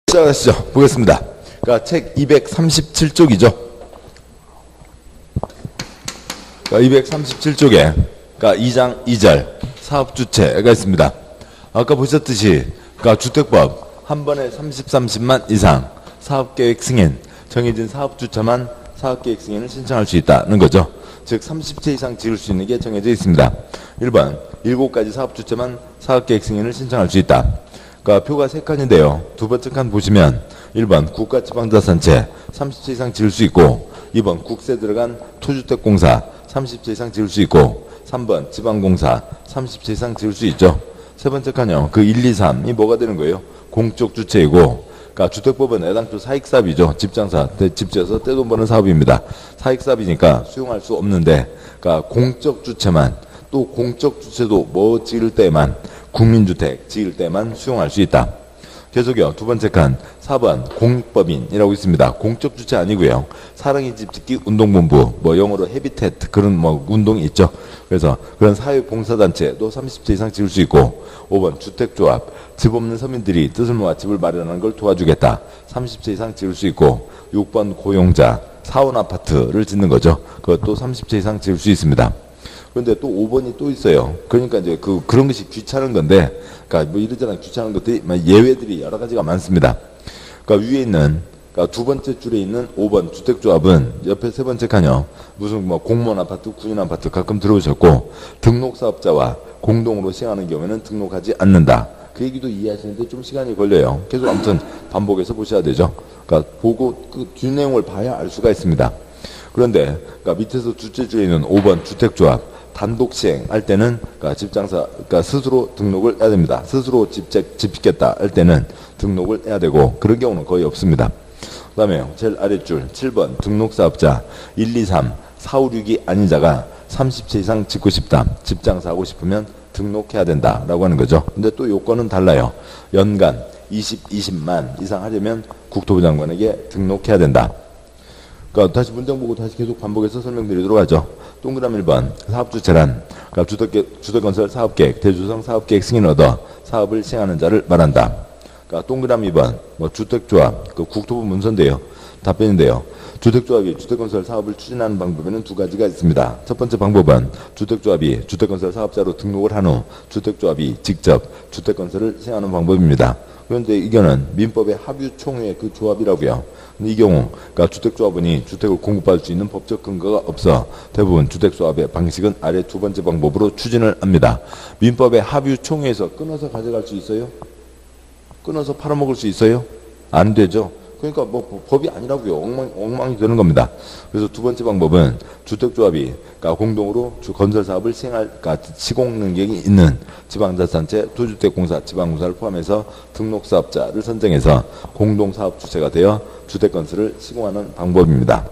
시작하시죠. 보겠습니다. 그러니까 책 237쪽이죠. 그러니까 237쪽에 그러니까 2장 2절 사업 주체가 있습니다. 아까 보셨듯이 그러니까 주택법 한 번에 30만 이상 사업계획 승인 정해진 사업 주체만 사업계획 승인을 신청할 수 있다는 거죠. 즉 30채 이상 지을 수 있는 게 정해져 있습니다. 1번 7가지 사업 주체만 사업계획 승인을 신청할 수 있다. 그러니까 표가 3칸인데요. 두 번째 칸 보시면 1번 국가지방자산체 30채 이상 지을 수 있고 2번 국세 들어간 토주택공사 30채 이상 지을 수 있고 3번 지방공사 30채 이상 지을 수 있죠. 세 번째 칸요. 그 1, 2, 3이 뭐가 되는 거예요? 공적 주체이고 그러니까 주택법은 애당초 사익사업이죠. 집장사, 집 지어서 떼돈 버는 사업입니다. 사익사업이니까 수용할 수 없는데 그러니까 공적 주체만 또 공적 주체도 뭐 지을 때만 국민주택 지을 때만 수용할 수 있다. 계속요. 두 번째 칸 4번 공익법인이라고 있습니다. 공적 주체 아니고요. 사랑의 집 짓기 운동본부 뭐 영어로 헤비텟 그런 뭐 운동이 있죠. 그래서 그런 사회봉사단체도 30채 이상 지을 수 있고 5번 주택조합 집 없는 서민들이 뜻을 모아 집을 마련하는 걸 도와주겠다. 30채 이상 지을 수 있고 6번 고용자 사원아파트를 짓는 거죠. 그것도 30채 이상 지을 수 있습니다. 그런데 또 5번이 또 있어요. 그러니까 이제 그런 것이 귀찮은 건데, 그러니까 뭐 이러저런 귀찮은 것들이 예외들이 여러 가지가 많습니다. 그러니까 위에 있는, 그러니까 두 번째 줄에 있는 5번 주택조합은 옆에 세 번째 칸이요. 무슨 뭐 공무원 아파트, 군인 아파트 가끔 들어오셨고, 등록사업자와 공동으로 시행하는 경우에는 등록하지 않는다. 그 얘기도 이해하시는데 좀 시간이 걸려요. 계속 아무튼 반복해서 보셔야 되죠. 그러니까 보고 그 뒷내용을 봐야 알 수가 있습니다. 그런데 그러니까 밑에서 둘째 줄에 있는 5번 주택조합 단독 시행할 때는 그러니까 집장사 그러니까 스스로 등록을 해야 됩니다. 스스로 집 짓겠다 할 때는 등록을 해야 되고 그런 경우는 거의 없습니다. 그다음에 제일 아랫줄 7번 등록사업자 1, 2, 3, 4, 5, 6이 아닌 자가 30채 이상 짓고 싶다. 집장사 하고 싶으면 등록해야 된다라고 하는 거죠. 근데 또 요건은 달라요. 연간 20만 이상 하려면 국토부 장관에게 등록해야 된다. 그러니까 다시 문장 보고 다시 계속 반복해서 설명드리도록 하죠. 동그라미 1번 사업주체란 그러니까 주택건설 사업계획 대주성 사업계획 승인을 얻어 사업을 시행하는 자를 말한다. 그러니까 동그라미 2번 뭐 주택조합 그 국토부 문서인데요. 답변인데요. 주택조합이 주택건설 사업을 추진하는 방법에는 두 가지가 있습니다. 첫 번째 방법은 주택조합이 주택건설 사업자로 등록을 한 후 주택조합이 직접 주택건설을 시행하는 방법입니다. 그런데 이거는 민법의 합유총회의 그 조합이라고요. 근데 이 경우 그러니까 주택조합원이 주택을 공급받을 수 있는 법적 근거가 없어 대부분 주택조합의 방식은 아래 두 번째 방법으로 추진을 합니다. 민법의 합유총회에서 끊어서 가져갈 수 있어요? 끊어서 팔아먹을 수 있어요? 안 되죠. 그러니까 뭐 법이 아니라고요. 엉망이 되는 겁니다. 그래서 두 번째 방법은 주택조합이 그러니까 공동으로 건설 사업을 시행할 그러니까 시공 능력이 있는 지방자산체, 토주택공사, 지방공사를 포함해서 등록사업자를 선정해서 공동사업 주체가 되어 주택건설을 시공하는 방법입니다.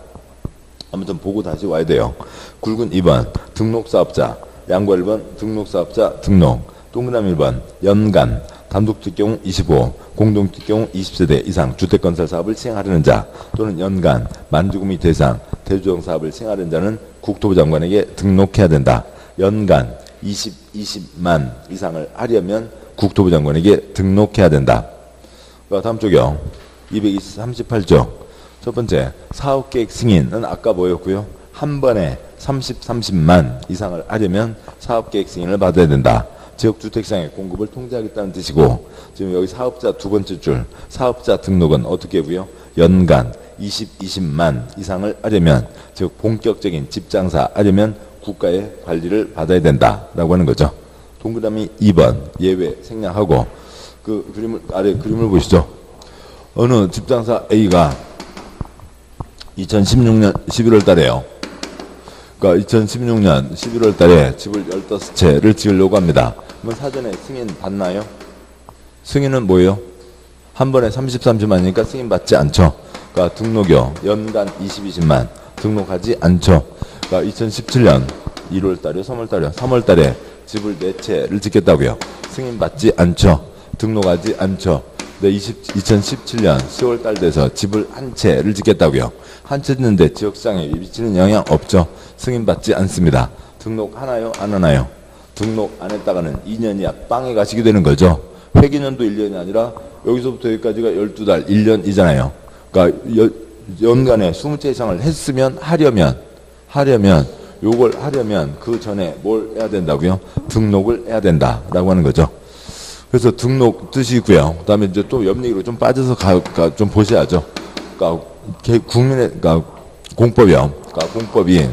아무튼 보고 다시 와야 돼요. 굵은 2번 등록사업자, 양과 1번 등록사업자 등록, 동그라미 1번 연간 단독주택 경우 25, 공동주택 경우 20세대 이상 주택건설 사업을 시행하려는 자 또는 연간 만주구미 대상 대주정 사업을 시행하려는 자는 국토부 장관에게 등록해야 된다. 연간 20만 이상을 하려면 국토부 장관에게 등록해야 된다. 다음 쪽이요. 238조. 첫 번째 사업계획 승인은 아까 뭐였고요. 한 번에 30만 이상을 하려면 사업계획 승인을 받아야 된다. 지역주택시장의 공급을 통제하겠다는 뜻이고 지금 여기 사업자 두 번째 줄 사업자 등록은 어떻게 하고요? 연간 20만 이상을 하려면 즉 본격적인 집장사 하려면 국가의 관리를 받아야 된다라고 하는 거죠. 동그라미 2번 예외 생략하고 그 그림을 아래 그림을 보시죠. 어느 집장사 A가 2016년 11월 달에요. 그러니까 2016년 11월 달에 집을 15채를 지으려고 합니다. 그러면 사전에 승인 받나요? 승인은 뭐예요? 한 번에 30만이니까 승인 받지 않죠. 그러니까 등록요. 연간 20만 등록하지 않죠. 그러니까 2017년 1월 달이요, 3월 달이요. 3월 달에 집을 4채를 짓겠다고요. 승인 받지 않죠. 등록하지 않죠. 근데 2017년 10월 달 돼서 집을 한 채를 짓겠다고요. 한 채 짓는데 지역시장에 미치는 영향 없죠. 승인받지 않습니다. 등록하나요? 안 하나요? 등록 안 했다가는 2년 이하 빵에 가시게 되는 거죠. 회기년도 1년이 아니라 여기서부터 여기까지가 12달 1년이잖아요. 그러니까 연간에 20채 이상을 했으면 하려면 요걸 하려면 그 전에 뭘 해야 된다고요? 등록을 해야 된다라고 하는 거죠. 그래서 등록 뜻이 있고요. 그다음에 이제 또 옆 얘기로 좀 빠져서 좀 보셔야죠. 그러니까 그러니까 공법이요. 그러니까 공법이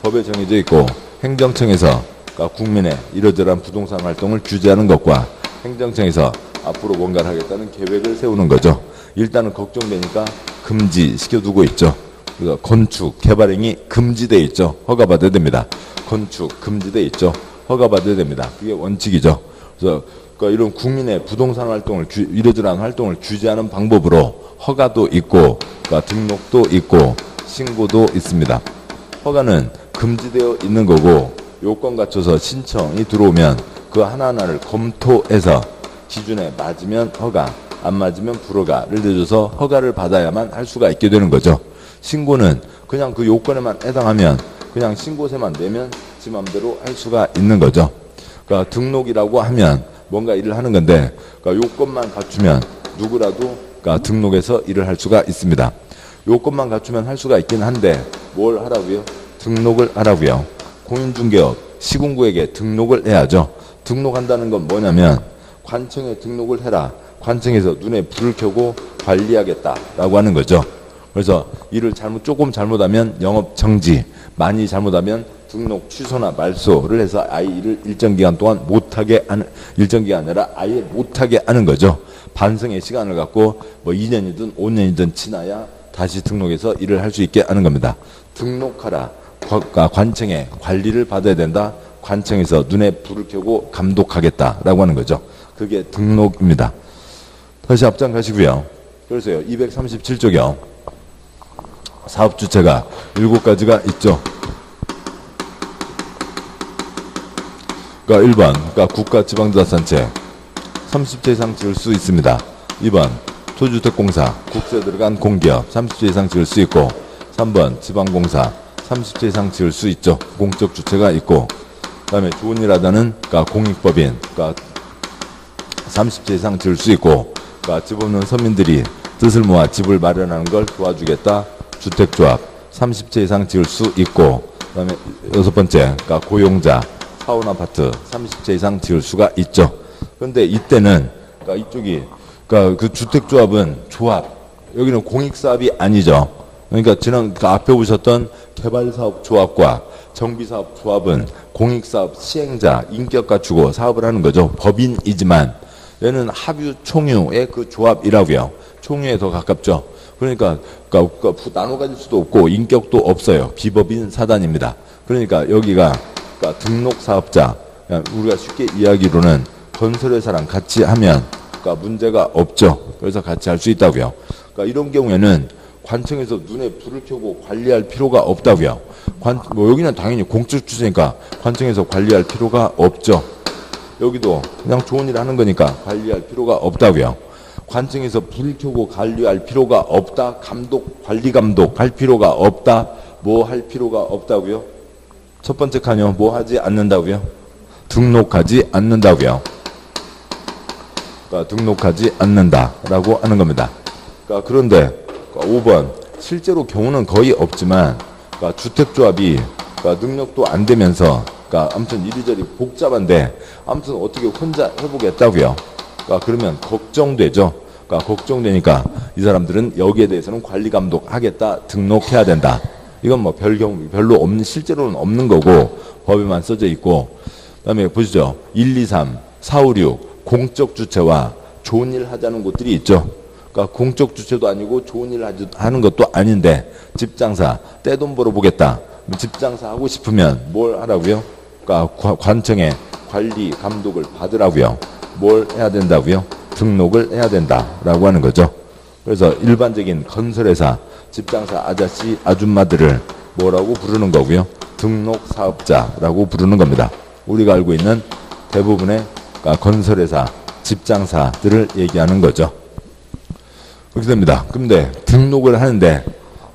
법에 정해져 있고 행정청에서 그러니까 국민의 이러저러한 부동산 활동을 규제하는 것과 행정청에서 앞으로 뭔가를 하겠다는 계획을 세우는 거죠. 일단은 걱정되니까 금지시켜두고 있죠. 그래서 건축, 개발행위 금지돼 있죠. 허가받아야 됩니다. 건축 금지돼 있죠. 허가받아야 됩니다. 그게 원칙이죠. 그래서 그러니까 이런 국민의 부동산 활동을 이러저러한 활동을 규제하는 방법으로 허가도 있고 그러니까 등록도 있고 신고도 있습니다. 허가는 금지되어 있는 거고 요건 갖춰서 신청이 들어오면 그 하나하나를 검토해서 기준에 맞으면 허가, 안 맞으면 불허가를 내줘서 허가를 받아야만 할 수가 있게 되는 거죠. 신고는 그냥 그 요건에만 해당하면 그냥 신고세만 내면 지 맘대로 할 수가 있는 거죠. 그러니까 등록이라고 하면 뭔가 일을 하는 건데 그러니까 요건만 갖추면 누구라도 그러니까 등록해서 일을 할 수가 있습니다. 요건만 갖추면 할 수가 있긴 한데 뭘 하라고요? 등록을 하라고요. 공인중개업 시군구에게 등록을 해야죠. 등록한다는 건 뭐냐면 관청에 등록을 해라. 관청에서 눈에 불을 켜고 관리하겠다라고 하는 거죠. 그래서 일을 조금 잘못하면 영업 정지, 많이 잘못하면 등록 취소나 말소를 해서 아예 일을 일정 기간 동안 못하게 하는, 일정 기간 아니라 아예 못하게 하는 거죠. 반성의 시간을 갖고 뭐 2년이든 5년이든 지나야 다시 등록해서 일을 할 수 있게 하는 겁니다. 등록하라. 관청에 관리를 받아야 된다. 관청에서 눈에 불을 켜고 감독하겠다라고 하는 거죠. 그게 등록입니다. 다시 앞장 가시고요. 그래서요. 237조요. 사업 주체가 7가지가 있죠. 그러니까 1번, 그러니까 국가 지방자치단체 30채 이상 지을 수 있습니다. 2번, 토주택공사, 국세 들어간 공기업 30채 이상 지을 수 있고 3번, 지방공사 30채 이상 지을 수 있죠. 공적 주체가 있고 그 다음에 좋은 일 하다는 그러니까 공익법인 그러니까 30채 이상 지을 수 있고 그러니까 집 없는 서민들이 뜻을 모아 집을 마련하는 걸 도와주겠다. 주택조합 30채 이상 지을 수 있고 그 다음에 6번째 그러니까 고용자 사원 아파트 30채 이상 지을 수가 있죠. 그런데 이때는 그러니까 이쪽이 그러니까 그 주택조합은 조합 여기는 공익사업이 아니죠. 그러니까 그 앞에 보셨던 개발사업조합과 정비사업조합은 공익사업 시행자 인격 갖추고 사업을 하는 거죠. 법인이지만 얘는 합유 총유의 그 조합이라고요. 총유에 더 가깝죠. 그러니까 나눠 가질 수도 없고 인격도 없어요. 비법인 사단입니다. 그러니까 여기가 그러니까 등록 사업자 우리가 쉽게 이야기로는 건설회사랑 같이 하면 그러니까 문제가 없죠. 그래서 같이 할 수 있다고요. 그러니까 이런 경우에는 관청에서 눈에 불을 켜고 관리할 필요가 없다고요. 뭐 여기는 당연히 공적 주체니까 관청에서 관리할 필요가 없죠. 여기도 그냥 좋은 일 하는 거니까 관리할 필요가 없다고요. 관청에서 불 켜고 관리할 필요가 없다. 관리 감독 할 필요가 없다. 뭐 할 필요가 없다고요. 첫 번째 칸이요. 뭐 하지 않는다고요. 등록하지 않는다고요. 그러니까 등록하지 않는다라고 하는 겁니다. 그러니까 그런데 5번 실제로 경우는 거의 없지만 그러니까 주택조합이 그러니까 능력도 안 되면서 그러니까 아무튼 이리저리 복잡한데 아무튼 어떻게 혼자 해보겠다고요. 그러니까 그러면 걱정되죠. 그러니까 걱정되니까 이 사람들은 여기에 대해서는 관리 감독하겠다 등록해야 된다. 이건 뭐 별로 없는 실제로는 없는 거고 법에만 써져 있고 그다음에 보시죠. 1, 2, 3, 4, 5, 6 공적 주체와 좋은 일 하자는 곳들이 있죠. 그러니까 공적 주체도 아니고 좋은 일 하는 것도 아닌데 집장사 떼돈 벌어보겠다. 집장사 하고 싶으면 뭘 하라고요? 그러니까 관청에 관리 감독을 받으라고요. 뭘 해야 된다고요? 등록을 해야 된다라고 하는 거죠. 그래서 일반적인 건설회사 집장사 아저씨 아줌마들을 뭐라고 부르는 거고요? 등록 사업자라고 부르는 겁니다. 우리가 알고 있는 대부분의 그러니까 건설회사 집장사들을 얘기하는 거죠. 그렇게 됩니다. 근데 등록을 하는데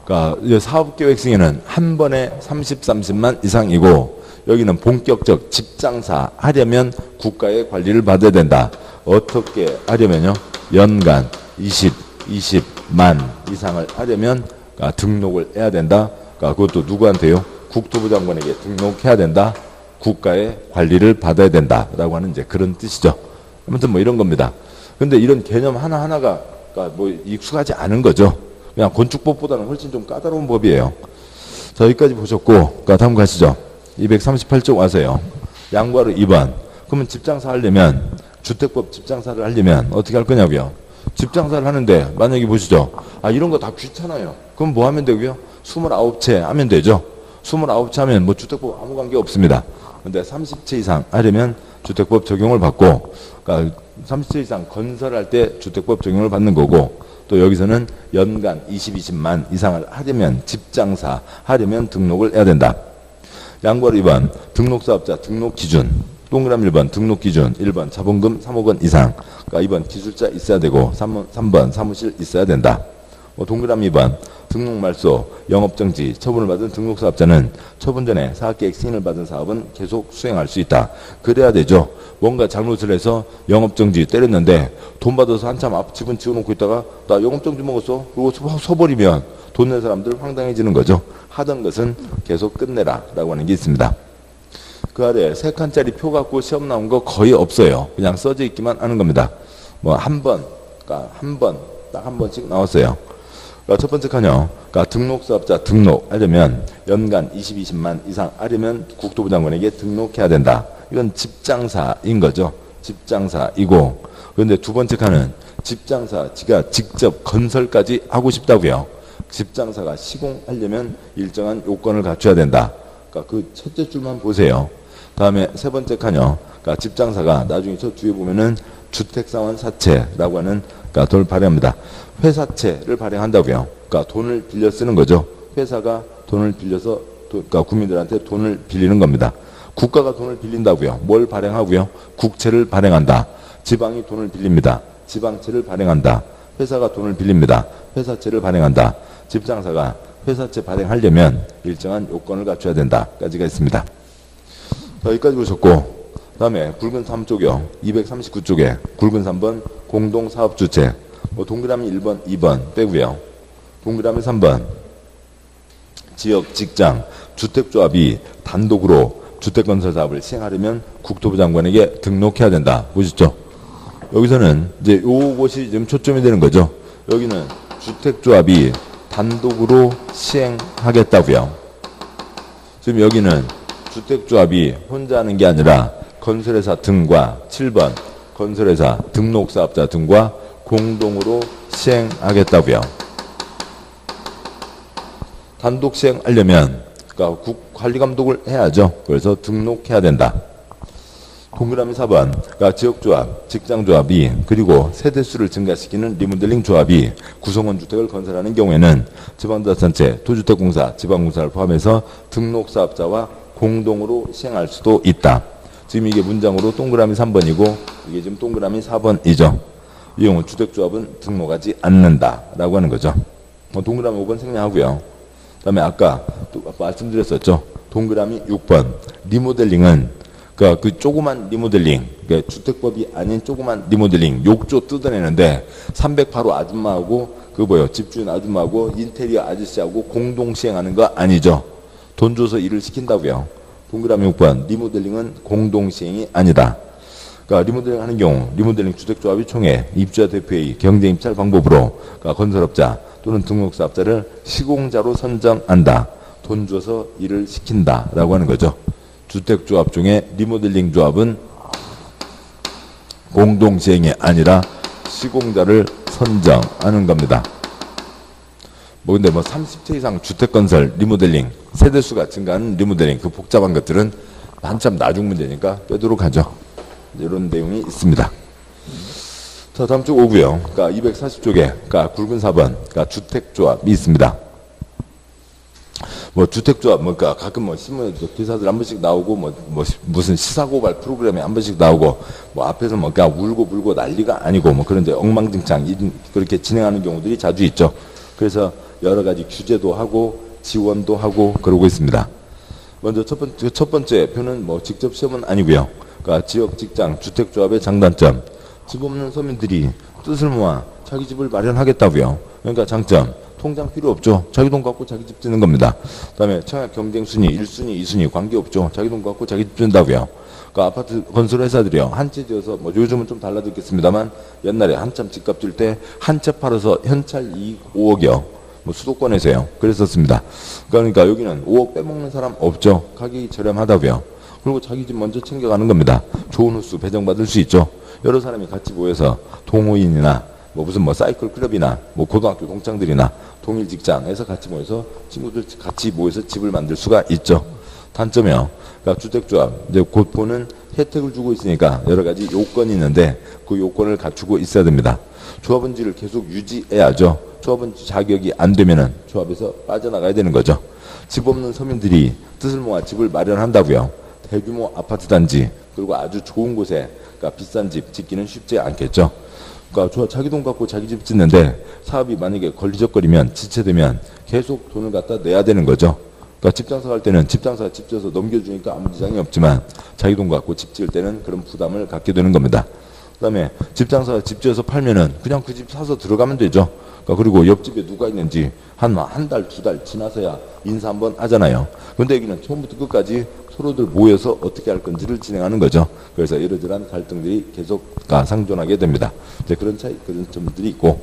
그러니까 사업계획승인은 한 번에 30만 이상이고 여기는 본격적 집장사 하려면 국가의 관리를 받아야 된다. 어떻게 하려면요. 연간 20만 이상을 하려면 등록을 해야 된다. 그것도 누구한테요? 국토부 장관에게 등록해야 된다. 국가의 관리를 받아야 된다라고 하는 이제 그런 뜻이죠. 아무튼 뭐 이런 겁니다. 근데 이런 개념 하나하나가 뭐 익숙하지 않은 거죠. 그냥 건축법보다는 훨씬 좀 까다로운 법이에요. 자, 여기까지 보셨고, 다음 가시죠. 238쪽 와서요. 양과로 2번. 그러면 집장사 하려면, 주택법 집장사를 하려면 어떻게 할 거냐고요? 집장사를 하는데, 만약에 보시죠. 이런 거 다 귀찮아요. 그럼 뭐 하면 되고요? 29채 하면 되죠. 29채 하면 뭐 주택법 아무 관계 없습니다. 근데 30채 이상 하려면 주택법 적용을 받고, 30채 이상 건설할 때 주택법 적용을 받는 거고, 또 여기서는 연간 20만 이상을 하려면 집장사 하려면 등록을 해야 된다. 양과로 2번 등록사업자 등록기준, 동그라미 1번 등록기준, 1번 자본금 3억 원 이상, 2번 기술자 있어야 되고 3번 사무실 있어야 된다. 동그라미 2번 등록말소, 영업정지, 처분을 받은 등록사업자는 처분 전에 사업계획 승인을 받은 사업은 계속 수행할 수 있다. 그래야 되죠. 뭔가 잘못을 해서 영업정지 때렸는데 돈 받아서 한참 앞 집은 지어놓고 있다가 나 영업정지 먹었어. 그리고 서버리면 돈 낸 사람들 황당해지는 거죠. 하던 것은 계속 끝내라 라고 하는 게 있습니다. 그 아래 3칸짜리 표 갖고 시험 나온 거 거의 없어요. 그냥 써져 있기만 하는 겁니다. 뭐 한 번, 딱 한 번씩 나왔어요. 첫 번째 칸요. 등록사업자 등록하려면 연간 20만 이상 하려면 국토부 장관에게 등록해야 된다. 이건 집장사인 거죠. 집장사이고. 그런데 두 번째 칸은 집장사가 직접 건설까지 하고 싶다고요. 집장사가 시공하려면 일정한 요건을 갖춰야 된다. 그 첫째 줄만 보세요. 다음에 세 번째 칸요. 집장사가 나중에 저 뒤에 보면은 주택사원 사채라고 하는 돈을 발행합니다. 회사채를 발행한다고요. 돈을 빌려 쓰는 거죠. 회사가 돈을 빌려서 국민들한테 돈을 빌리는 겁니다. 국가가 돈을 빌린다고요. 뭘 발행하고요? 국채를 발행한다. 지방이 돈을 빌립니다. 지방채를 발행한다. 회사가 돈을 빌립니다. 회사채를 발행한다. 집장사가 회사채 발행하려면 일정한 요건을 갖춰야 된다까지가 있습니다. 자, 여기까지 보셨고, 다음에 굵은 3쪽이요. 239쪽에 굵은 3번 공동사업주체. 동그라미 1번, 2번 빼고요. 동그라미 3번 지역, 직장, 주택조합이 단독으로 주택건설 사업을 시행하려면 국토부 장관에게 등록해야 된다. 보시죠. 여기서는 이제 요것이 지금 초점이 되는 거죠. 여기는 주택조합이 단독으로 시행하겠다고요. 지금 여기는 주택조합이 혼자 하는 게 아니라 건설회사 등과 7번 건설회사 등록사업자 등과 공동으로 시행하겠다고요. 단독 시행하려면 관리감독을 해야죠. 그래서 등록해야 된다. 동그라미 4번 지역조합, 직장조합이 그리고 세대수를 증가시키는 리모델링 조합이 구성원 주택을 건설하는 경우에는 지방자치단체, 토주택공사, 지방공사를 포함해서 등록사업자와 공동으로 시행할 수도 있다. 지금 이게 문장으로 동그라미 3번이고 이게 지금 동그라미 4번이죠. 이 경우 주택조합은 등록하지 않는다라고 하는 거죠. 동그라미 5번 생략하고요. 그다음에 아까 또 말씀드렸었죠. 동그라미 6번 리모델링은 그 조그만 리모델링, 주택법이 아닌 조그만 리모델링 욕조 뜯어내는데 308호 아줌마하고 집주인 아줌마하고 인테리어 아저씨하고 공동 시행하는 거 아니죠. 돈 줘서 일을 시킨다고요. 동그라미 6번 리모델링은 공동 시행이 아니다. 리모델링 하는 경우 리모델링 주택조합이 총회, 입주자 대표회의, 경쟁 입찰 방법으로 건설업자 또는 등록사업자를 시공자로 선정한다. 돈 줘서 일을 시킨다라고 하는 거죠. 주택조합 중에 리모델링 조합은 공동시행이 아니라 시공자를 선정하는 겁니다. 근데 30채 이상 주택건설 리모델링, 세대수가 증가하는 리모델링, 그 복잡한 것들은 한참 나중 문제니까 빼도록 하죠. 이런 내용이 있습니다. 자, 다음 쪽 오고요. 240쪽에 굵은 4번 주택조합이 있습니다. 주택조합 가끔 신문에 기사들 한 번씩 나오고 무슨 시사고발 프로그램에 한 번씩 나오고 앞에서 울고 불고 난리가 아니고 그런데 엉망진창 그렇게 진행하는 경우들이 자주 있죠. 그래서 여러 가지 규제도 하고 지원도 하고 그러고 있습니다. 먼저 첫 번째 표는 직접 시험은 아니고요. 지역, 직장, 주택조합의 장단점. 집 없는 서민들이 뜻을 모아 자기 집을 마련하겠다고요. 그러니까 장점, 통장 필요 없죠. 자기 돈 갖고 자기 집 짓는 겁니다. 그다음에 청약 경쟁 순위 1순위, 2순위 관계 없죠. 자기 돈 갖고 자기 집 짓는다고요. 그러니까 아파트 건설 회사들이요. 한 채 지어서 뭐 요즘은 좀 달라졌겠습니다만 옛날에 한참 집값 질 때 한 채 팔아서 현찰 이익 5억이요. 뭐 수도권에서요. 그랬었습니다. 그러니까 여기는 5억 빼먹는 사람 없죠. 가격이 저렴하다고요. 그리고 자기 집 먼저 챙겨가는 겁니다. 좋은 호수 배정받을 수 있죠. 여러 사람이 같이 모여서 동호인이나 뭐 무슨 뭐 사이클 클럽이나 뭐 고등학교 동창들이나 동일 직장에서 같이 모여서 친구들 같이 모여서 집을 만들 수가 있죠. 단점이요. 그러니까 주택조합 이제 곧 보는 혜택을 주고 있으니까 여러 가지 요건이 있는데 그 요건을 갖추고 있어야 됩니다. 조합원지를 계속 유지해야죠. 조합원지 자격이 안 되면은 조합에서 빠져나가야 되는 거죠. 집 없는 서민들이 뜻을 모아 집을 마련한다고요. 대규모 아파트 단지 그리고 아주 좋은 곳에 그러니까 비싼 집 짓기는 쉽지 않겠죠. 그러니까 자기 돈 갖고 자기 집 짓는데 사업이 만약에 걸리적거리면 지체되면 계속 돈을 갖다 내야 되는 거죠. 그러니까 집 장사할 때는 집 장사 집 지어서 넘겨주니까 아무 지장이 없지만 자기 돈 갖고 집 지을 때는 그런 부담을 갖게 되는 겁니다. 그다음에 집 장사 집 지어서 팔면은 그냥 그 집 사서 들어가면 되죠. 그러니까 그리고 옆집에 누가 있는지 한 달, 두 달 지나서야 인사 한번 하잖아요. 근데 여기는 처음부터 끝까지 서로들 모여서 어떻게 할 건지를 진행하는 거죠. 그래서 이러저러한 갈등들이 계속 상존하게 됩니다. 이제 그런 점들이 있고,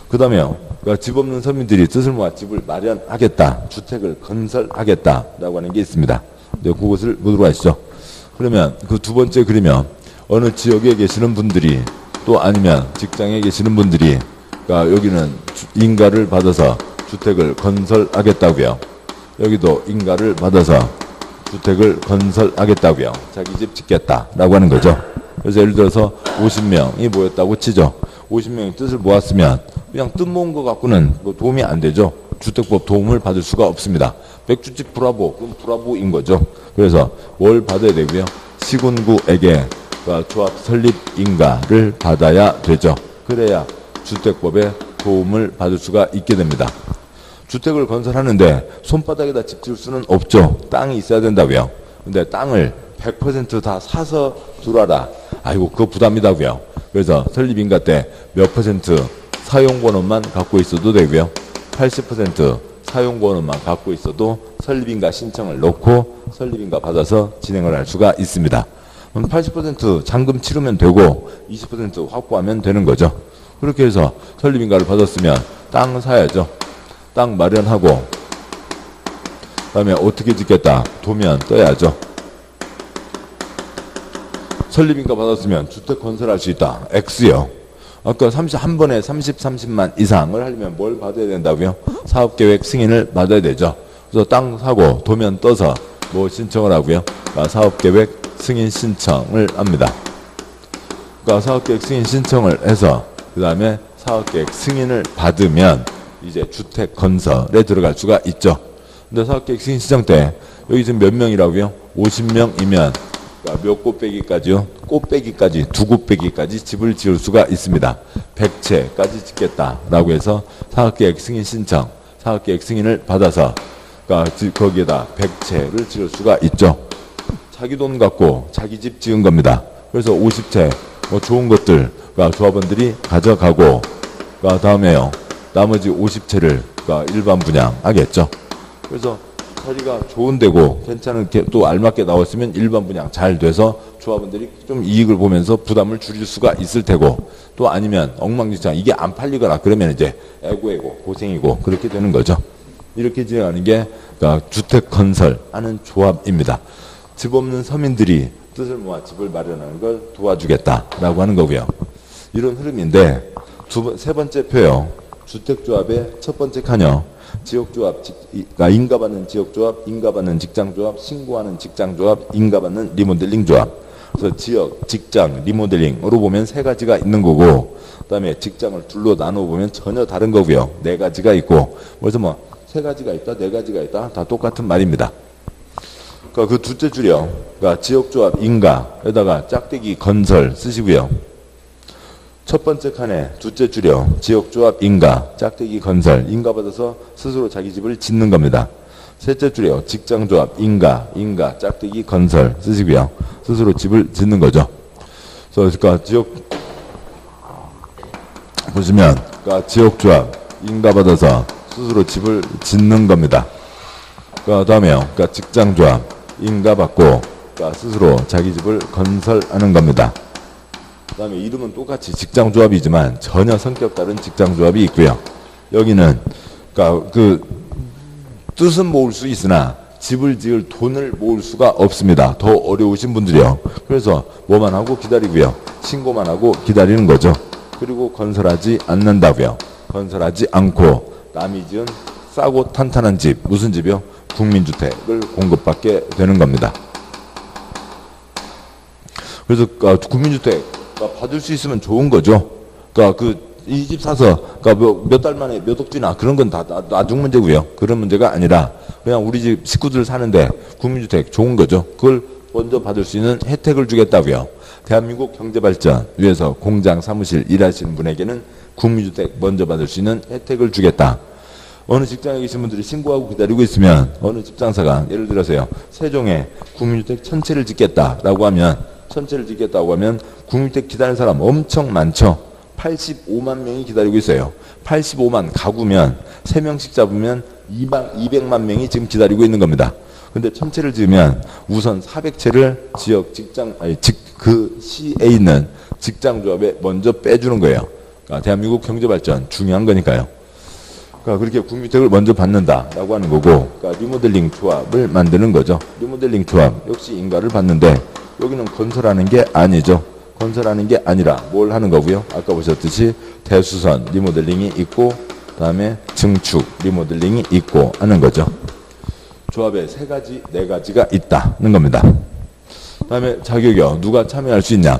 그 다음에요. 그러니까 집 없는 서민들이 뜻을 모아 집을 마련하겠다, 주택을 건설하겠다라고 하는 게 있습니다. 이제 그것을 보도록 하시죠. 그러면 그 두 번째 그리면 어느 지역에 계시는 분들이 또 아니면 직장에 계시는 분들이 그러니까 여기는 인가를 받아서 주택을 건설하겠다고요. 여기도 인가를 받아서 주택을 건설하겠다고요. 자기 집 짓겠다라고 하는 거죠. 그래서 예를 들어서 50명이 모였다고 치죠. 50명이 뜻을 모았으면 그냥 뜻 모은 것 갖고는 뭐 도움이 안 되죠. 주택법 도움을 받을 수가 없습니다. 백주집 브라보, 그럼 브라보인 거죠. 그래서 뭘 받아야 되고요. 시군구에게 조합 설립 인가를 받아야 되죠. 그래야 주택법에 도움을 받을 수가 있게 됩니다. 주택을 건설하는데 손바닥에다 집 지을 수는 없죠. 땅이 있어야 된다고요. 근데 땅을 100% 다 사서 들어와라. 아이고 그거 부담이다고요. 그래서 설립인가 때 몇 퍼센트 사용권원만 갖고 있어도 되고요. 80% 사용권원만 갖고 있어도 설립인가 신청을 넣고 설립인가 받아서 진행을 할 수가 있습니다. 그럼 80% 잔금 치르면 되고 20% 확보하면 되는 거죠. 그렇게 해서 설립인가를 받았으면 땅 사야죠. 땅 마련하고 그다음에 어떻게 짓겠다. 도면 떠야죠. 설립인가 받았으면 주택 건설할 수 있다. X요. 아까 한 번에 30만 이상을 하려면 뭘 받아야 된다고요? 사업계획 승인을 받아야 되죠. 그래서 땅 사고 도면 떠서 뭐 신청을 하고요? 사업계획 승인 신청을 합니다. 그러니까 사업계획 승인 신청을 해서 그 다음에 사업계획 승인을 받으면 이제 주택 건설에 들어갈 수가 있죠. 근데 사업계획 승인 신청 때 여기 지금 몇 명이라고요? 50명이면 그러니까 몇 꽃배기까지요? 꽃배기까지, 두 꽃배기까지 집을 지을 수가 있습니다. 100채까지 짓겠다라고 해서 사업계획 승인 신청, 사업계획 승인을 받아서 그러니까 거기에다 100채를 지을 수가 있죠. 자기 돈 갖고 자기 집 지은 겁니다. 그래서 50채 뭐 좋은 것들 그러니까 조합원들이 가져가고 그러니까 다음에요. 나머지 50채를 그러니까 일반 분양하겠죠. 그래서 자리가 좋은 데고 괜찮은 또 알맞게 나왔으면 일반 분양 잘 돼서 조합원들이 좀 이익을 보면서 부담을 줄일 수가 있을 테고 또 아니면 엉망진창 이게 안 팔리거나 그러면 이제 애고애고 고생이고 그렇게 되는 거죠. 이렇게 진행하는 게 그러니까 주택 건설하는 조합입니다. 집 없는 서민들이 뜻을 모아 집을 마련하는 걸 도와주겠다라고 하는 거고요. 이런 흐름인데 세 번째 표요. 주택조합의 첫 번째 칸이요. 지역조합, 그러니까 인가받는 지역조합, 인가받는 직장조합, 신고하는 직장조합, 인가받는 리모델링 조합. 그래서 지역, 직장, 리모델링으로 보면 세 가지가 있는 거고 그다음에 직장을 둘로 나눠 보면 전혀 다른 거고요. 네 가지가 있고 그래서 뭐 세 가지가 있다, 네 가지가 있다 다 똑같은 말입니다. 그러니까 그 둘째 줄이요. 그러니까 지역조합, 인가에다가 짝대기 건설 쓰시고요. 첫 번째 칸에 두째 줄이요. 지역조합, 인가, 짝대기 건설, 인가 받아서 스스로 자기 집을 짓는 겁니다. 셋째 줄이요. 직장조합, 인가, 짝대기 건설 쓰시고요. 스스로 집을 짓는 거죠. 그래서 그러니까 보시면 그러니까 지역조합 인가받아서 스스로 집을 짓는 겁니다. 그 다음에요. 그러니까 직장조합 인가받고 그러니까 스스로 자기 집을 건설하는 겁니다. 그 다음에 이름은 똑같이 직장조합이지만 전혀 성격 다른 직장조합이 있고요. 여기는 그러니까 그 뜻은 모을 수 있으나 집을 지을 돈을 모을 수가 없습니다. 더 어려우신 분들이요. 그래서 뭐만 하고 기다리고요. 신고만 하고 기다리는 거죠. 그리고 건설하지 않는다고요. 건설하지 않고 남이 지은 싸고 탄탄한 집, 무슨 집이요? 국민주택을 공급받게 되는 겁니다. 그래서 국민주택 받을 수 있으면 좋은 거죠. 그러니까 이 집 사서 몇 달 만에 몇 억지나 그런 건 다 나중 문제고요. 그런 문제가 아니라 그냥 우리 집 식구들 사는데 국민주택 좋은 거죠. 그걸 먼저 받을 수 있는 혜택을 주겠다고요. 대한민국 경제발전 위해서 공장 사무실 일하시는 분에게는 국민주택 먼저 받을 수 있는 혜택을 주겠다. 어느 직장에 계신 분들이 신고하고 기다리고 있으면 어느 집장사가 예를 들어서요. 세종에 국민주택 1000채를 짓겠다라고 하면 국민주택 기다리는 사람 엄청 많죠. 85만 명이 기다리고 있어요. 85만 가구면 3명씩 잡으면 200만 명이 지금 기다리고 있는 겁니다. 근데 1000채를 지으면 우선 400채를 그 시에 있는 직장조합에 먼저 빼주는 거예요. 그러니까 대한민국 경제발전 중요한 거니까요. 그러니까 그렇게 국민주택을 먼저 받는다라고 하는 거고, 그러니까 리모델링 조합을 만드는 거죠. 리모델링 조합 역시 인가를 받는데 여기는 건설하는 게 아니죠. 건설하는 게 아니라 뭘 하는 거고요. 아까 보셨듯이 대수선 리모델링이 있고 그다음에 증축 리모델링이 있고 하는 거죠. 조합에 3가지, 4가지가 있다는 겁니다. 그다음에 자격이요. 누가 참여할 수 있냐?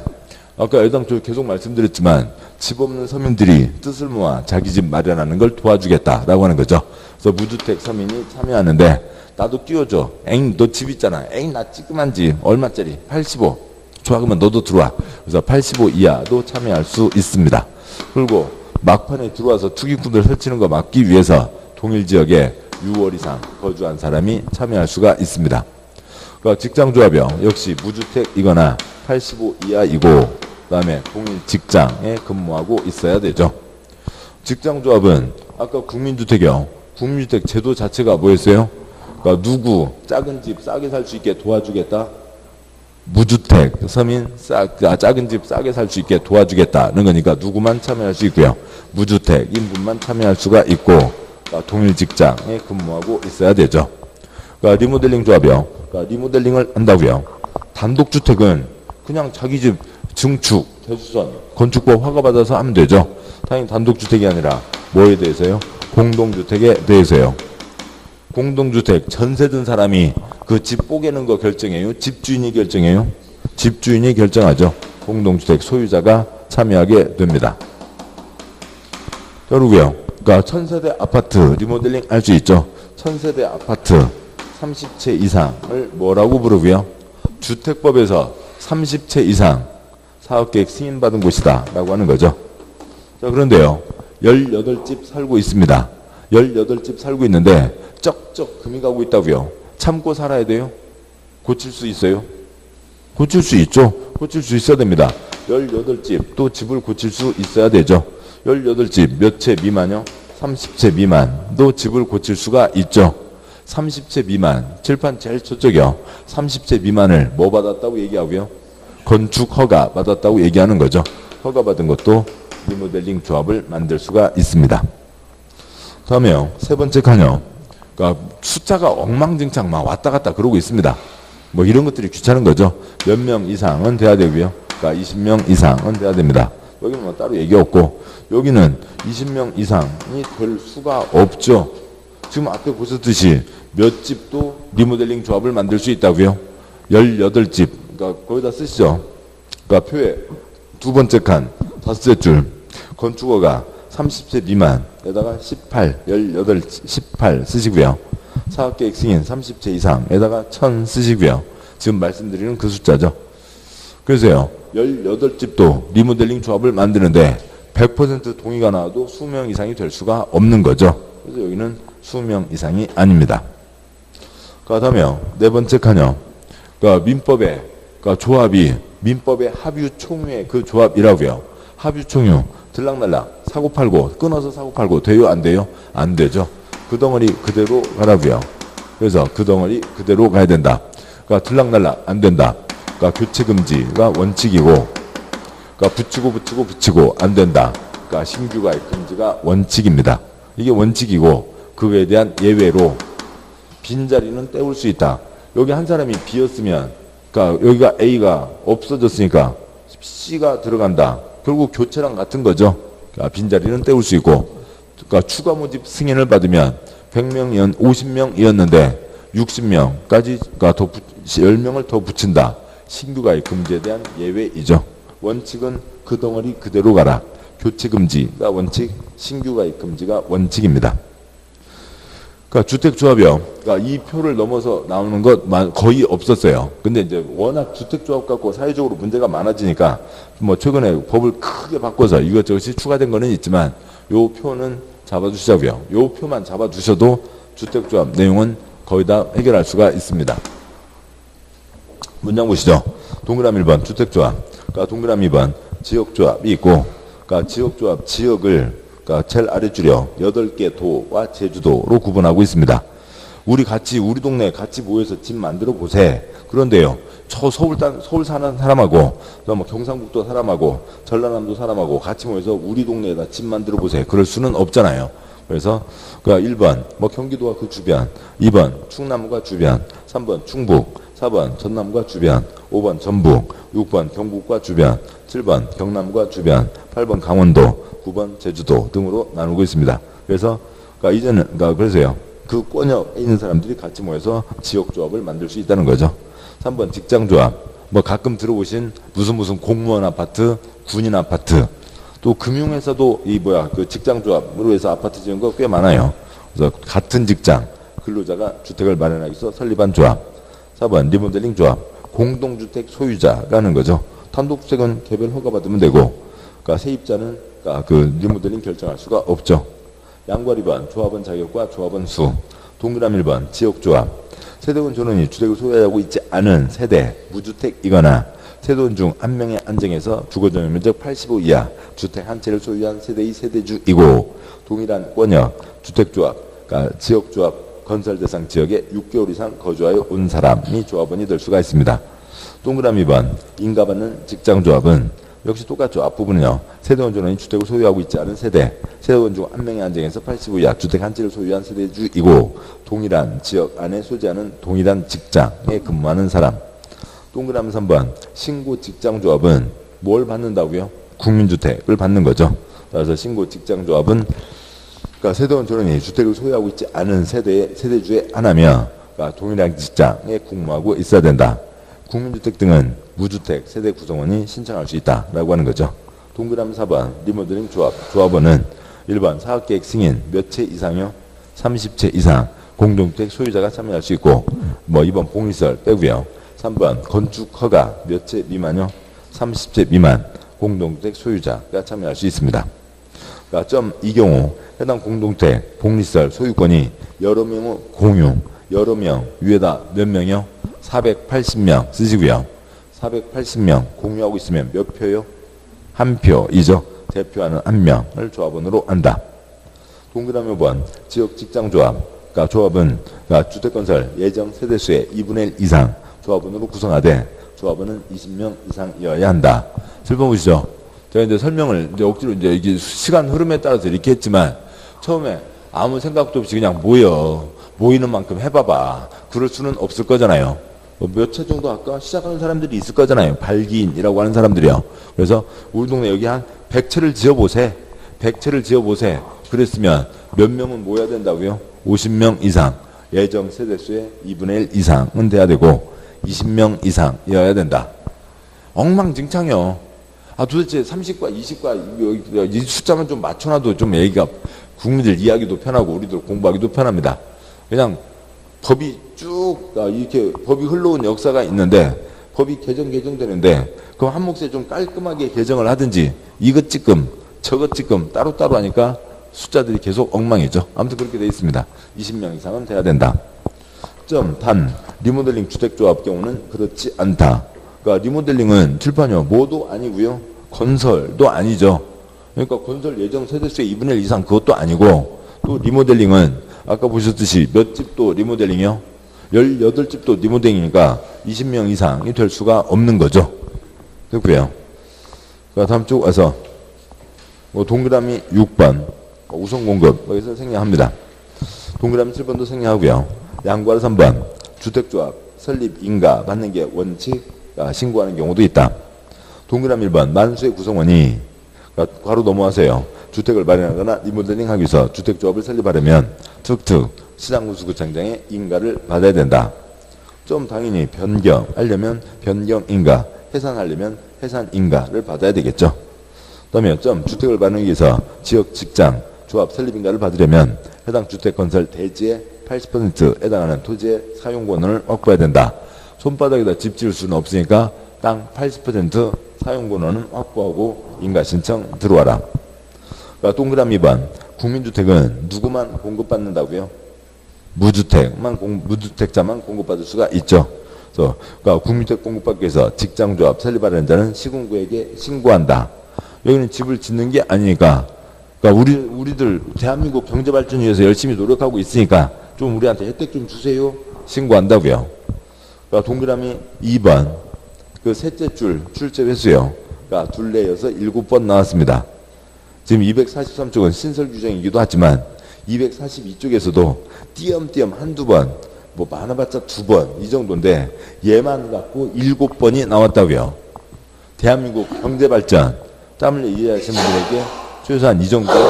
아까 애당초 계속 말씀드렸지만 집 없는 서민들이 뜻을 모아 자기 집 마련하는 걸 도와주겠다라고 하는 거죠. 그래서 무주택 서민이 참여하는데 나도 끼워줘. 에잉 너 집 있잖아. 에잉 나 찌끄만 집 얼마짜리? 85. 좋아 그러면 너도 들어와. 그래서 85 이하도 참여할 수 있습니다. 그리고 막판에 들어와서 투기꾼들 설치는 거 막기 위해서 동일 지역에 6월 이상 거주한 사람이 참여할 수가 있습니다. 그러니까 직장조합이요. 역시 무주택이거나 85 이하이고 그다음에 동일 직장에 근무하고 있어야 되죠. 직장조합은 아까 국민주택이요. 국민주택 제도 자체가 뭐였어요? 그러니까 누구 작은 집 싸게 살 수 있게 도와주겠다. 무주택 서민 작은 집 싸게 살 수 있게 도와주겠다는 거니까 누구만 참여할 수 있고요. 무주택 인분만 참여할 수가 있고 그러니까 동일 직장에 근무하고 있어야 되죠. 그러니까 리모델링 조합이요. 그러니까 리모델링을 한다고요. 단독주택은 그냥 자기 집 증축, 대수선, 건축법 허가받아서 하면 되죠. 당연히 단독주택이 아니라 뭐에 대해서요? 공동주택에 대해서요. 공동주택 전세 든 사람이 그 집 뽀개는 거 결정해요? 집주인이 결정해요? 집주인이 결정하죠. 공동주택 소유자가 참여하게 됩니다. 그리고요. 그러니까 1000세대 아파트 리모델링 할 수 있죠. 1000세대 아파트 30채 이상을 뭐라고 부르고요? 주택법에서 30채 이상 사업계획 승인받은 곳이다 라고 하는 거죠. 자, 그런데요. 18집 살고 있습니다. 18집 살고 있는데 쩍쩍 금이 가고 있다고요. 참고 살아야 돼요? 고칠 수 있어요? 고칠 수 있죠. 고칠 수 있어야 됩니다. 18집 또 집을 고칠 수 있어야 되죠. 18집 몇 채 미만요? 30채 미만도 집을 고칠 수가 있죠. 30채 미만 칠판 제일 저쪽이요. 30채 미만을 뭐 받았다고 얘기하고요? 건축 허가 받았다고 얘기하는 거죠. 허가 받은 것도 리모델링 조합을 만들 수가 있습니다. 다음에요. 세 번째 칸이요. 그러니까 숫자가 엉망진창 막 왔다 갔다 그러고 있습니다. 뭐 이런 것들이 귀찮은 거죠. 몇 명 이상은 돼야 되고요. 그러니까 20명 이상은 돼야 됩니다. 여기는 뭐 따로 얘기 없고 여기는 20명 이상이 될 수가 없죠. 지금 앞에 보셨듯이 몇 집도 리모델링 조합을 만들 수 있다고요. 18집. 그러니까 거기다 쓰시죠. 그러니까 표에 두 번째 칸, 다섯째 줄. 건축허가 30세 미만에다가 18 쓰시고요. 사업계획 승인 30채 이상에다가 1000 쓰시고요. 지금 말씀드리는 그 숫자죠. 그래서요. 18집도 리모델링 조합을 만드는데 100% 동의가 나와도 20명 이상이 될 수가 없는 거죠. 그래서 여기는 20명 이상이 아닙니다. 그 다음에요. 네 번째 칸이요. 그러니까 민법에 그러니까 조합이 민법의 합유 총회 그 조합이라고요. 합유 총유 들락날락 사고팔고 끊어서 사고팔고 돼요 안 돼요? 안 되죠. 그 덩어리 그대로 가라고요. 그래서 그 덩어리 그대로 가야 된다. 그러니까 들락날락 안 된다. 그러니까 교체 금지가 원칙이고, 그러니까 붙이고 안 된다. 그러니까 신규 가입 금지가 원칙입니다. 이게 원칙이고 그 외에 대한 예외로 빈자리는 때울 수 있다. 여기 한 사람이 비었으면, 그러니까 여기가 A가 없어졌으니까 C가 들어간다. 결국 교체랑 같은 거죠. 그러니까 빈자리는 때울 수 있고, 그러니까 추가 모집 승인을 받으면 100명이었 50명이었는데 60명까지, 그러니까 10명을 더 붙인다. 신규 가입 금지에 대한 예외이죠. 원칙은 그 덩어리 그대로 가라. 교체 금지가 원칙, 신규 가입 금지가 원칙입니다. 그러니까 주택조합이요. 그러니까 이 표를 넘어서 나오는 것 거의 없었어요. 근데 이제 워낙 주택조합 갖고 사회적으로 문제가 많아지니까 뭐 최근에 법을 크게 바꿔서 이것저것이 추가된 거는 있지만 요 표는 잡아주시자고요. 요 표만 잡아주셔도 주택조합 내용은 거의 다 해결할 수가 있습니다. 문장 보시죠. 동그라미 1번 주택조합, 그러니까 동그라미 2번 지역조합이 있고, 그러니까 지역조합 지역을, 그러니까 제일 아래줄이요 8개 도와 제주도로 구분하고 있습니다. 우리 동네에 같이 모여서 집 만들어 보세. 그런데요, 저 서울 사는 사람하고 뭐 경상북도 사람하고 전라남도 사람하고 같이 모여서 우리 동네에다 집 만들어 보세. 그럴 수는 없잖아요. 그래서 그러니까 1번 뭐 경기도와 그 주변, 2번 충남과 주변, 3번 충북, 4번 전남과 주변, 5번 전북, 6번 경북과 주변, 7번 경남과 주변, 8번 강원도, 9번 제주도 등으로 나누고 있습니다. 그래서 그러니까 이제는 그래서요, 그 권역에 있는 사람들이 같이 모여서 지역조합을 만들 수 있다는 거죠. 3번 직장조합, 뭐 가끔 들어보신 무슨 공무원 아파트, 군인 아파트, 또 금융회사도 그 직장조합으로 해서 아파트 지은 거 꽤 많아요. 그래서 같은 직장 근로자가 주택을 마련하기 위해서 설립한 조합. 4번 리모델링 조합, 공동주택 소유자가 하는 거죠. 단독주택은 개별 허가받으면 되고, 그러니까 세입자는 그러니까 그 리모델링 결정할 수가 없죠. 양괄 2번 조합원 자격과 조합원 수. 동그라미 1번 지역조합, 세대원 전원이 주택을 소유하고 있지 않은 세대 무주택이거나 세대원 중 한 명의 안정에서 주거전용 면적 85 이하 주택 한 채를 소유한 세대의 세대주이고, 동일한 권역 주택조합, 그러니까 지역조합 건설 대상 지역에 6개월 이상 거주하여 온 사람이 조합원이 될 수가 있습니다. 동그라미 2번 인가받는 직장조합은 역시 똑같죠. 앞부분은요, 세대원 전원이 주택을 소유하고 있지 않은 세대원 중 한 명의 안정에서 85 이하 주택 한 채를 소유한 세대주이고, 동일한 지역 안에 소지하는 동일한 직장에 근무하는 사람. 동그라미 3번 신고 직장조합은 뭘 받는다고요? 국민주택을 받는 거죠. 그래서 신고 직장조합은 그러니까 세대원 전원이 주택을 소유하고 있지 않은 세대주의 하나며, 그러니까 동일한 직장에 근무하고 있어야 된다. 국민주택 등은 무주택 세대 구성원이 신청할 수 있다라고 하는 거죠. 동그라미 4번 리모델링 조합원은 1번 사업계획 승인 몇 채 이상요? 30채 이상 공동주택 소유자가 참여할 수 있고, 뭐 2번 봉의설 빼고요. 3번 건축 허가 몇 채 미만요? 30채 미만 공동주택 소유자가 참여할 수 있습니다. 그러니까 이 경우 해당 공동주택 복리설 소유권이 여러 명의 공유, 여러 명 위에다 몇 명이요? 480명 쓰시고요. 480명 공유하고 있으면 몇 표요? 한 표이죠. 대표하는 한 명을 조합원으로 한다. 동그라미 5번 지역 직장조합, 그러니까 조합은 그러니까 주택건설 예정 세대수의 2분의 1 이상 조합원으로 구성하되 조합원은 20명 이상이어야 한다. 7번 보시죠. 제가 이제 설명을 이제 억지로 이제 이게 시간 흐름에 따라서 이렇게 했지만, 처음에 아무 생각도 없이 그냥 모이는 만큼 해봐봐. 그럴 수는 없을 거잖아요. 몇 채 정도 아까 시작하는 사람들이 있을 거잖아요. 발기인이라고 하는 사람들이요. 그래서 우리 동네 여기 한 100채를 지어보세. 100채를 지어보세. 그랬으면 몇 명은 모여야 된다고요? 50명 이상. 예정 세대수의 2분의 1 이상은 돼야 되고 20명 이상이어야 된다. 엉망진창이요. 도대체 30과 20과 이 숫자만 좀 맞춰놔도 좀 얘기가, 국민들 이야기도 편하고 우리들 공부하기도 편합니다. 그냥 법이 쭉 이렇게 법이 흘러온 역사가 있는데, 법이 개정되는데 그럼 한 몫에 좀 깔끔하게 개정을 하든지 이것 찌끔 저것 찌끔 따로따로 하니까 숫자들이 계속 엉망이죠. 아무튼 그렇게 되어 있습니다. 20명 이상은 돼야 된다. 단 리모델링 주택조합 경우는 그렇지 않다. 그러니까 리모델링은 칠판이요 뭐도 아니고요 건설도 아니죠. 그러니까 건설 예정 세대수의 2분의 1 이상 그것도 아니고, 또 리모델링은 아까 보셨듯이 몇 집도 리모델링이요? 18집도 리모델링이니까 20명 이상이 될 수가 없는 거죠. 됐고요. 그 다음 쪽 와서 뭐 동그라미 6번 우선 공급 여기서 생략합니다. 동그라미 7번도 생략하고요. 양괄호 3번 주택조합 설립 인가 받는 게 원칙 신고하는 경우도 있다. 동그라미 1번 만수의 구성원이 괄호 넘어가세요. 주택을 마련하거나 리모델링 하기 위해서 주택조합을 설립하려면 툭툭 시장군수구청장의 인가를 받아야 된다. 좀 당연히 변경하려면 변경인가, 해산하려면 해산인가를 받아야 되겠죠. 그다음에 좀 주택을 마련하기 위해서 지역 직장 조합 설립인가를 받으려면 해당 주택 건설 대지의 80%에 해당하는 토지의 사용권을 확보해야 된다. 손바닥에다 집 지을 수는 없으니까 땅 80% 사용권은 확보하고 인가 신청 들어와라. 그러니까 동그라미 2번 국민주택은 누구만 공급받는다고요? 무주택자만 공급받을 수가 있죠. 그래서 그러니까 국민주택 공급받기 위해서 직장조합 설립하려는 자는 시군구에게 신고한다. 여기는 집을 짓는 게 아니니까, 그러니까 우리들 대한민국 경제발전을 위해서 열심히 노력하고 있으니까 좀 우리한테 혜택 좀 주세요. 신고한다고요. 그러니까 동그라미 2번 그 셋째 줄 출제 횟수요. 그러니까 둘레 이어서 7번 나왔습니다. 지금 243쪽은 신설 규정이기도 하지만 242쪽에서도 띄엄띄엄 한두 번, 뭐 많아봤자 2번 이 정도인데 얘만 갖고 7번이 나왔다고요. 대한민국 경제발전 땀을 이해하시는 분들에게 최소한 이 정도의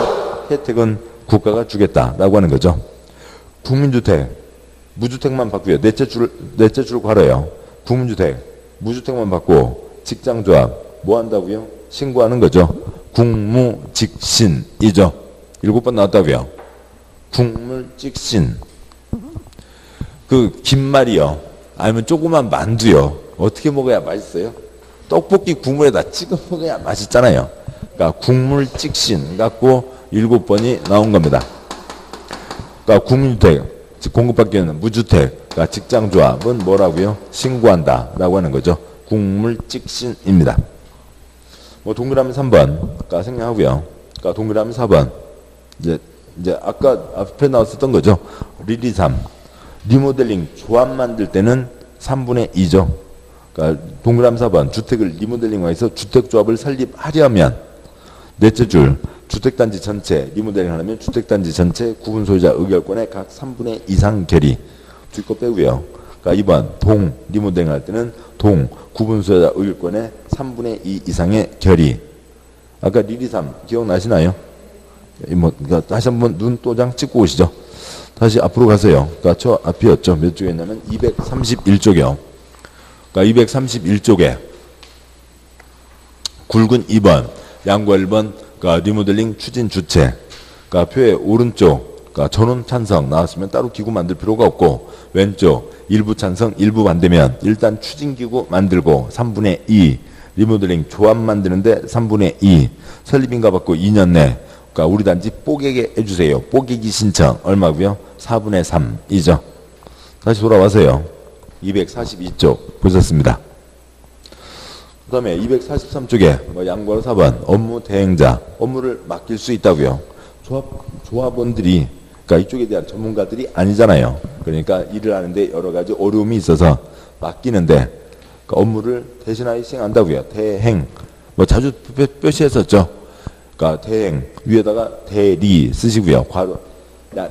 혜택은 국가가 주겠다라고 하는 거죠. 국민주택, 무주택만 받고요. 넷째 줄 괄호요. 국민주택, 무주택만 받고 직장조합 뭐 한다고요? 신고하는 거죠. 국무직신이죠. 7번 나왔다고요. 국물직신. 그 김말이요. 아니면 조그만 만두요. 어떻게 먹어야 맛있어요? 떡볶이 국물에다 찍어 먹어야 맛있잖아요. 그러니까 국물직신 갖고 7번이 나온 겁니다. 그러니까 국민주택 공급받기 위한 무주택, 그러니까 직장조합은 뭐라고요? 신고한다라고 하는 거죠. 국물직신입니다. 뭐 동그라미 3번, 그러니까 생략하고요. 그러니까 동그라미 4번 이제 아까 앞에 나왔었던 거죠. 리리 3 리모델링 조합 만들 때는 3분의 2죠. 그러니까 동그라미 4번 주택을 리모델링해서 주택조합을 설립하려면 넷째 줄 주택단지 전체 리모델링 하려면 주택단지 전체 구분 소유자 의결권의 각 3분의 2 이상 결의 뒤 거 빼고요. 그러니까 2번 동 리모델링 할 때는 동 구분 소유자 의결권의 3분의 2 이상의 결의. 아까 리리 3 기억나시나요? 뭐 그러니까 다시 한번 눈도장 찍고 오시죠. 다시 앞으로 가세요. 그러니까 저 앞이었죠. 몇 쪽이었냐면 231쪽이요. 그러니까 231쪽에 굵은 2번, 양과 1번, 그러니까 리모델링 추진 주체. 그러니까 표의 오른쪽, 그러니까 전원 찬성 나왔으면 따로 기구 만들 필요가 없고, 왼쪽 일부 찬성, 일부 반대면 일단 추진기구 만들고 3분의 2, 리모델링 조합 만드는데 3분의 2, 설립인가 받고 2년 내, 그러니까 우리 단지 뽀개게 해주세요. 뽀개기 신청 얼마고요? 4분의 3이죠. 다시 돌아와서요. 242쪽 보셨습니다. 그 다음에 243쪽에 뭐 양괄호 4번 업무 대행자 업무를 맡길 수 있다고요. 조합원들이 그러니까 이쪽에 대한 전문가들이 아니잖아요. 그러니까 일을 하는데 여러 가지 어려움이 있어서 맡기는데 그러니까 업무를 대신하여 시행한다고요. 대행 뭐 자주 표시했었죠. 그러니까 대행 위에다가 대리 쓰시고요.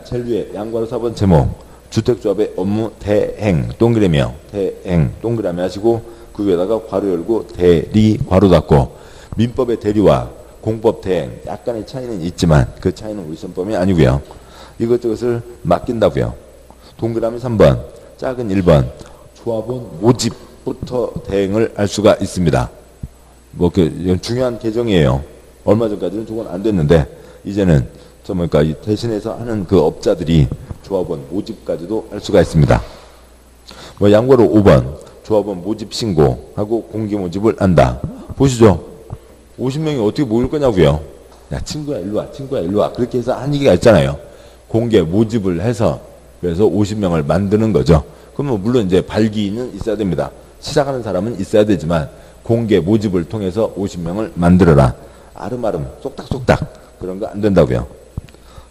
제일 위에 양괄호 4번 제목 주택조합의 업무 대행 동그라미요. 대행 동그라미 하시고 그 위에다가 괄호 열고 대리 괄호 닫고 민법의 대리와 공법 대행 약간의 차이는 있지만 그 차이는 우리 선법이 아니고요. 이것저것을 맡긴다고요. 동그라미 3번 작은 1번 조합원 모집부터 대행을 할 수가 있습니다. 뭐 그 중요한 개정이에요. 얼마 전까지는 저건 안 됐는데 이제는 그러니까 대신해서 하는 그 업자들이 조합원 모집까지도 할 수가 있습니다. 뭐 양괄호 5번 조합원 모집 신고하고 공개 모집을 한다. 보시죠. 50명이 어떻게 모일 거냐고요. 야 친구야 일로 와, 친구야 일로 와. 그렇게 해서 한 얘기가 있잖아요. 공개 모집을 해서 그래서 50명을 만드는 거죠. 그러면 물론 이제 발기는 있어야 됩니다. 시작하는 사람은 있어야 되지만 공개 모집을 통해서 50명을 만들어라. 아름아름 쏙닥쏙닥 그런 거 안 된다고요.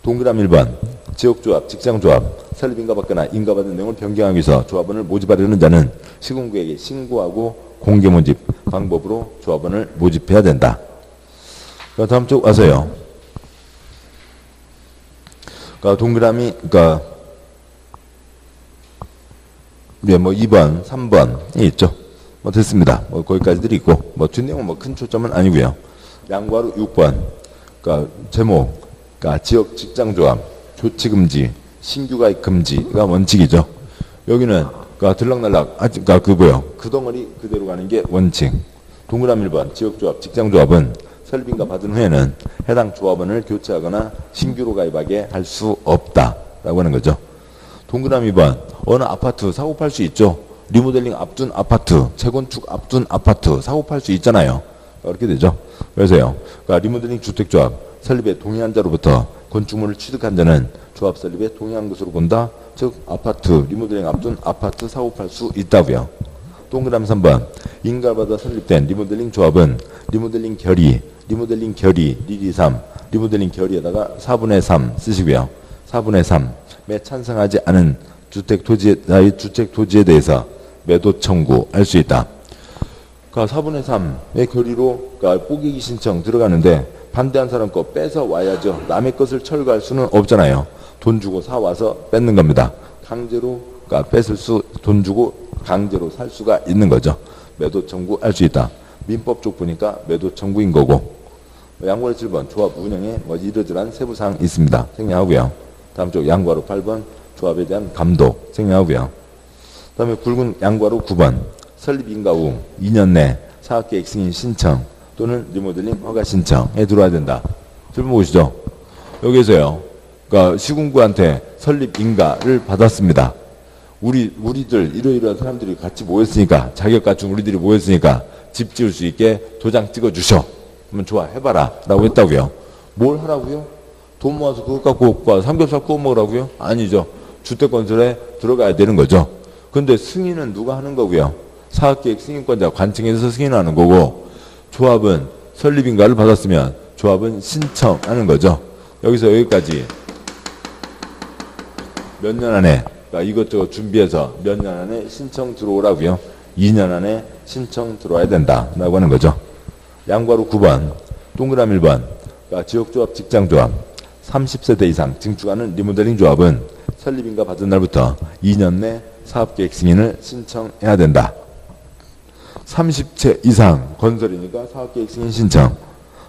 동그라미 1번 지역조합, 직장조합, 설립인가 받거나 인가받은 내용을 변경하기 위해서 조합원을 모집하려는 자는 시군구에게 신고하고 공개 모집 방법으로 조합원을 모집해야 된다. 다음 쪽 와서요. 동그라미, 뭐 2번, 3번이 있죠. 뭐 됐습니다. 뭐 거기까지들이 있고, 뭐 뒷내용은 뭐 큰 초점은 아니고요. 양과로 6번, 제목, 지역 직장조합, 교치금지, 신규가입 금지가 원칙이죠. 여기는 들락날락, 그 덩어리 그대로 가는 게 원칙. 동그라미 1번, 지역조합, 직장조합은 설립인가 받은 후에는 해당 조합원을 교체하거나 신규로 가입하게 할 수 없다라고 하는 거죠. 동그라미 2번, 어느 아파트 사고 팔 수 있죠. 리모델링 앞둔 아파트, 재건축 앞둔 아파트 사고 팔 수 있잖아요. 그렇게 되죠. 그래서요, 리모델링 주택조합 설립에 동의한 자로부터 건축물을 취득한 자는 조합 설립에 동의한 것으로 본다. 즉 아파트 리모델링 앞둔 아파트 사고 팔 수 있다고요. 동그라미 3번, 인가받아 설립된 리모델링 조합은 리모델링 결의, 리, 2, 3, 리모델링 결의에다가 4분의 3 쓰시고요. 4분의 3에 찬성하지 않은 주택 토지에 대해서 매도 청구할 수 있다. 4분의 3의 결의로 뽀개기 신청 들어가는데 반대한 사람 거 뺏어 와야죠. 남의 것을 철거할 수는 없잖아요. 돈 주고 사 와서 뺏는 겁니다. 강제로 돈 주고 강제로 살 수가 있는 거죠. 매도 청구할 수 있다. 민법 쪽 보니까 매도 청구인 거고. 양과로 7번 조합 운영에 이러저러한 세부사항이 있습니다. 생략하고요. 다음 쪽 양과로 8번 조합에 대한 감독 생략하고요. 다음에 굵은 양과로 9번 설립 인가 후 2년 내 사업계획 승인 신청 또는 리모델링 허가 신청에 들어와야 된다. 질문 보시죠. 여기에서요. 시군구한테 설립 인가를 받았습니다. 우리들 이러이러한 사람들이 같이 모였으니까 자격 갖춘 우리들이 모였으니까 집 지을 수 있게 도장 찍어 주셔. 그러면 좋아 해봐라 라고 했다고요. 뭘 하라고요? 돈 모아서 그것 갖고 삼겹살 구워 먹으라고요? 아니죠. 주택건설에 들어가야 되는 거죠. 근데 승인은 누가 하는 거고요? 사업계획 승인권자 관청에서 승인하는 거고, 조합은 설립인가를 받았으면 조합은 신청하는 거죠. 여기서 여기까지 몇 년 안에 이것저것 준비해서 몇 년 안에 신청 들어오라고요. 2년 안에 신청 들어와야 된다라고 하는 거죠. 양과로 9번 동그라미 1번 지역조합 직장조합 30세대 이상 증축하는 리모델링 조합은 설립인가 받은 날부터 2년 내 사업계획 승인을 신청해야 된다. 30채 이상 건설이니까 사업계획 승인 신청.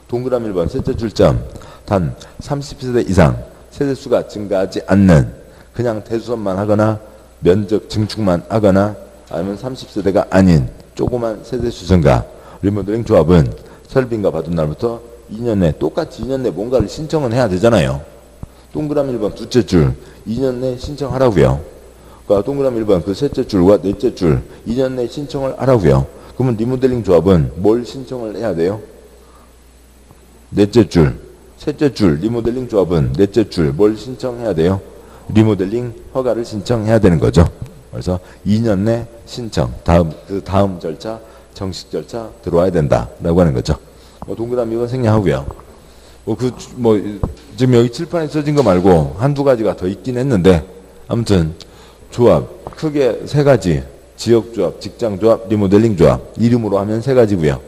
동그라미 1번 셋째 줄점 단 30세대 이상 세대수가 증가하지 않는 그냥 대수선만 하거나 면적 증축만 하거나 아니면 30세대가 아닌 조그만 세대수 증가 리모델링 조합은 설립인가 받은 날부터 2년 내 똑같이 2년 내 뭔가를 신청은 해야 되잖아요. 동그라미 1번 두째 줄 2년 내 신청하라고요. 동그라미 1번 셋째 줄과 넷째 줄 2년 내 신청을 하라고요. 그러면 리모델링 조합은 뭘 신청을 해야 돼요? 넷째 줄, 셋째 줄 리모델링 조합은 넷째 줄 뭘 신청해야 돼요? 리모델링 허가를 신청해야 되는 거죠. 그래서 2년 내 신청, 다음 절차, 정식 절차 들어와야 된다라고 하는 거죠. 동그라미 2번 생략하고요. 지금 여기 칠판에 써진 거 말고 한두 가지가 더 있긴 했는데, 아무튼 조합 크게 세 가지, 지역조합, 직장조합, 리모델링 조합 이름으로 하면 세 가지고요.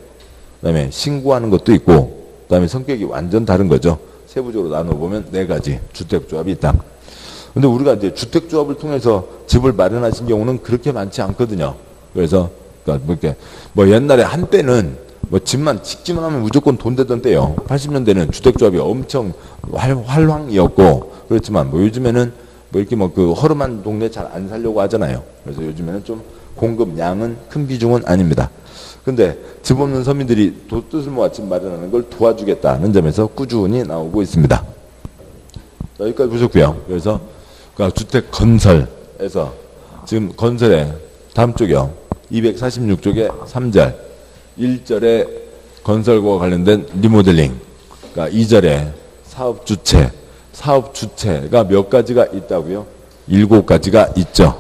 그 다음에 신고하는 것도 있고, 그 다음에 성격이 완전 다른 거죠. 세부적으로 나눠보면 네 가지 주택조합이 있다. 근데 우리가 이제 주택조합을 통해서 집을 마련하신 경우는 그렇게 많지 않거든요. 그래서 옛날에 한때는 집만 짓기만 하면 무조건 돈 되던 때요. 80년대는 주택조합이 엄청 활황이었고, 그렇지만 요즘에는 이렇게 허름한 동네 잘 안 살려고 하잖아요. 그래서 요즘에는 좀 공급 양은 큰 비중은 아닙니다. 근데 집 없는 서민들이 뜻을 모아 집 마련하는 걸 도와주겠다는 점에서 꾸준히 나오고 있습니다. 여기까지 보셨고요. 그래서 주택 건설에서 지금 건설에 다음 쪽이요. 246쪽에 3절 1절에 건설과 관련된 리모델링, 2절에 사업주체가 몇 가지가 있다고요? 7가지가 있죠.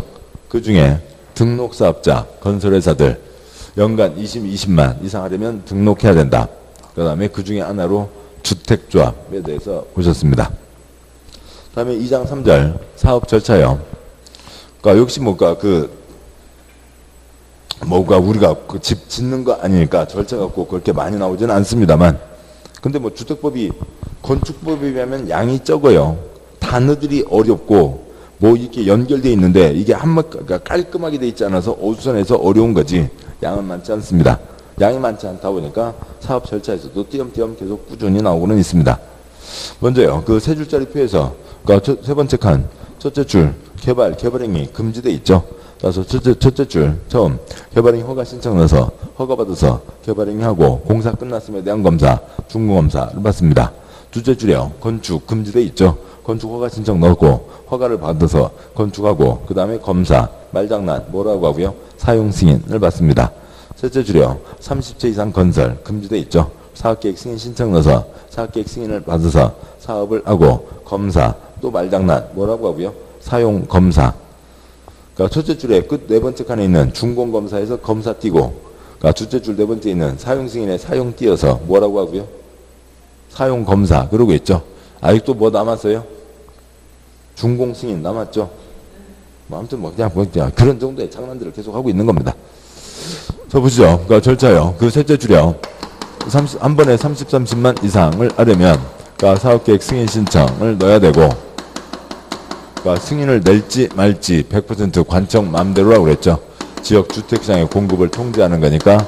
그 중에 등록사업자, 건설회사들 연간 20만 이상 하려면 등록해야 된다. 그 다음에 그 중에 하나로 주택조합에 대해서 보셨습니다. 다음에 2장 3절 사업 절차요. 그러니까 역시 우리가 그 집 짓는 거 아니니까 절차가 꼭 그렇게 많이 나오지는 않습니다만, 근데 뭐 주택법이 건축법에 비하면 양이 적어요. 단어들이 어렵고 뭐 이렇게 연결돼 있는데 이게 그러니까 깔끔하게 돼 있지 않아서 어수선해서 어려운 거지 양은 많지 않습니다. 양이 많지 않다 보니까 사업 절차에서도 띄엄띄엄 계속 꾸준히 나오고는 있습니다. 먼저요, 그 세 줄짜리 표에서 그러니까 세 번째 칸 첫째 줄 개발행위 금지돼 있죠. 그래서 첫째 줄 처음 개발행위 허가 신청 넣어서 허가받아서 개발행위하고 공사 끝났음에 대한 검사 준공검사를 받습니다. 둘째 줄이요, 건축 금지돼 있죠. 건축 허가 신청 넣고 허가를 받아서 건축하고 그 다음에 검사 말장난 뭐라고 하고요, 사용 승인을 받습니다. 셋째 줄이요, 30채 이상 건설 금지돼 있죠. 사업계획 승인 신청 넣어서 사업계획 승인을 받아서 사업을 하고 검사 또 말장난 뭐라고 하고요, 사용 검사. 그러니까 첫째 줄에 끝 네 번째 칸에 있는 준공검사에서 검사 띄고, 그러니까 둘째 줄 네 번째 있는 사용 승인에 사용 띄어서 뭐라고 하고요, 사용 검사 그러고 있죠. 아직도 뭐 남았어요? 준공 승인 남았죠. 뭐 아무튼 그냥 그런 정도의 장난들을 계속 하고 있는 겁니다. 자 보시죠. 그러니까 절차요. 그 셋째 줄이요, 한 번에 30만 이상을 하려면 그러니까 사업계획 승인 신청을 넣어야 되고, 그러니까 승인을 낼지 말지 100% 관청 마음대로라고 그랬죠. 지역 주택시장의 공급을 통제하는 거니까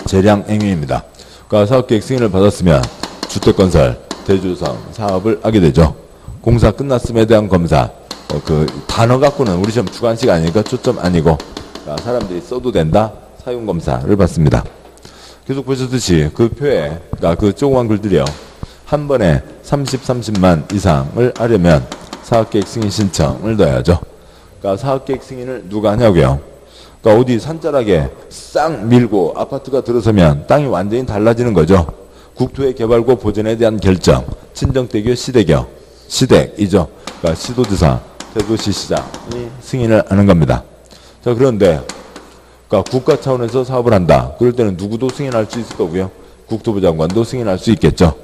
재량 행위입니다. 그러니까 사업계획 승인을 받았으면 주택건설 대주성 사업을 하게 되죠. 공사 끝났음에 대한 검사, 그 단어 갖고는 우리 시험 주관식 아니니까 초점 아니고, 그러니까 사람들이 써도 된다 사용 검사를 받습니다. 계속 보셨듯이 그 표에 그러니까 그 조그만 글들이요, 한 번에 30만 이상을 하려면 사업계획 승인 신청을 넣어야죠. 그러니까 사업계획 승인을 누가 하냐고요. 그러니까 어디 산자락에 싹 밀고 아파트가 들어서면 땅이 완전히 달라지는 거죠. 국토의 개발과 보전에 대한 결정, 친정대교 시댁이죠. 그러니까 시도지사, 대도시시장이 승인을 하는 겁니다. 자 그런데 그러니까 국가 차원에서 사업을 한다. 그럴 때는 누구도 승인할 수 있을 거고요, 국토부 장관도 승인할 수 있겠죠.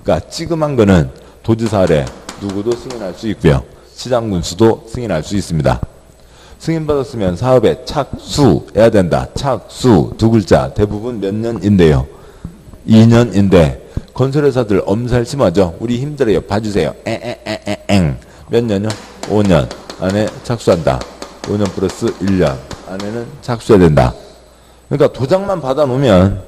그러니까 찌금한 거는 도지사 아래 누구도 승인할 수 있고요, 시장 군수도 승인할 수 있습니다. 승인받았으면 사업에 착수해야 된다. 착수 두 글자 대부분 몇 년인데요, 2년인데 건설회사들 엄살 심하죠. 우리 힘들어요, 봐주세요. 몇 년요? 5년 안에 착수한다. 5년 플러스 1년 안에는 착수해야 된다. 그러니까 도장만 받아놓으면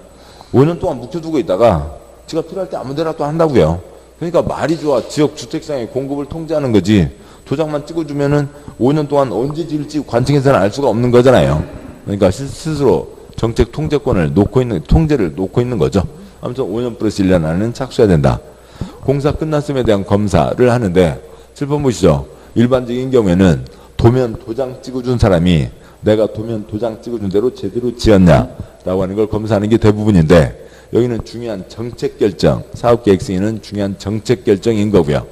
5년 동안 묵혀두고 있다가 지가 필요할 때 아무데나 또 한다고요. 그러니까 말이 좋아. 지역 주택시장의 공급을 통제하는 거지. 도장만 찍어주면은 5년 동안 언제 지을지 관청에서는 알 수가 없는 거잖아요. 그러니까 스스로 정책 통제권을 통제를 놓고 있는 거죠. 아무튼 5년 플러스 1년 안에는 착수해야 된다. 공사 끝났음에 대한 검사를 하는데 7번 보시죠. 일반적인 경우에는 도면 도장 찍어준 사람이 내가 도면 도장 찍어준 대로 제대로 지었냐라고 하는 걸 검사하는 게 대부분인데, 여기는 중요한 정책 결정, 사업계획 승인은 중요한 정책 결정인 거고요.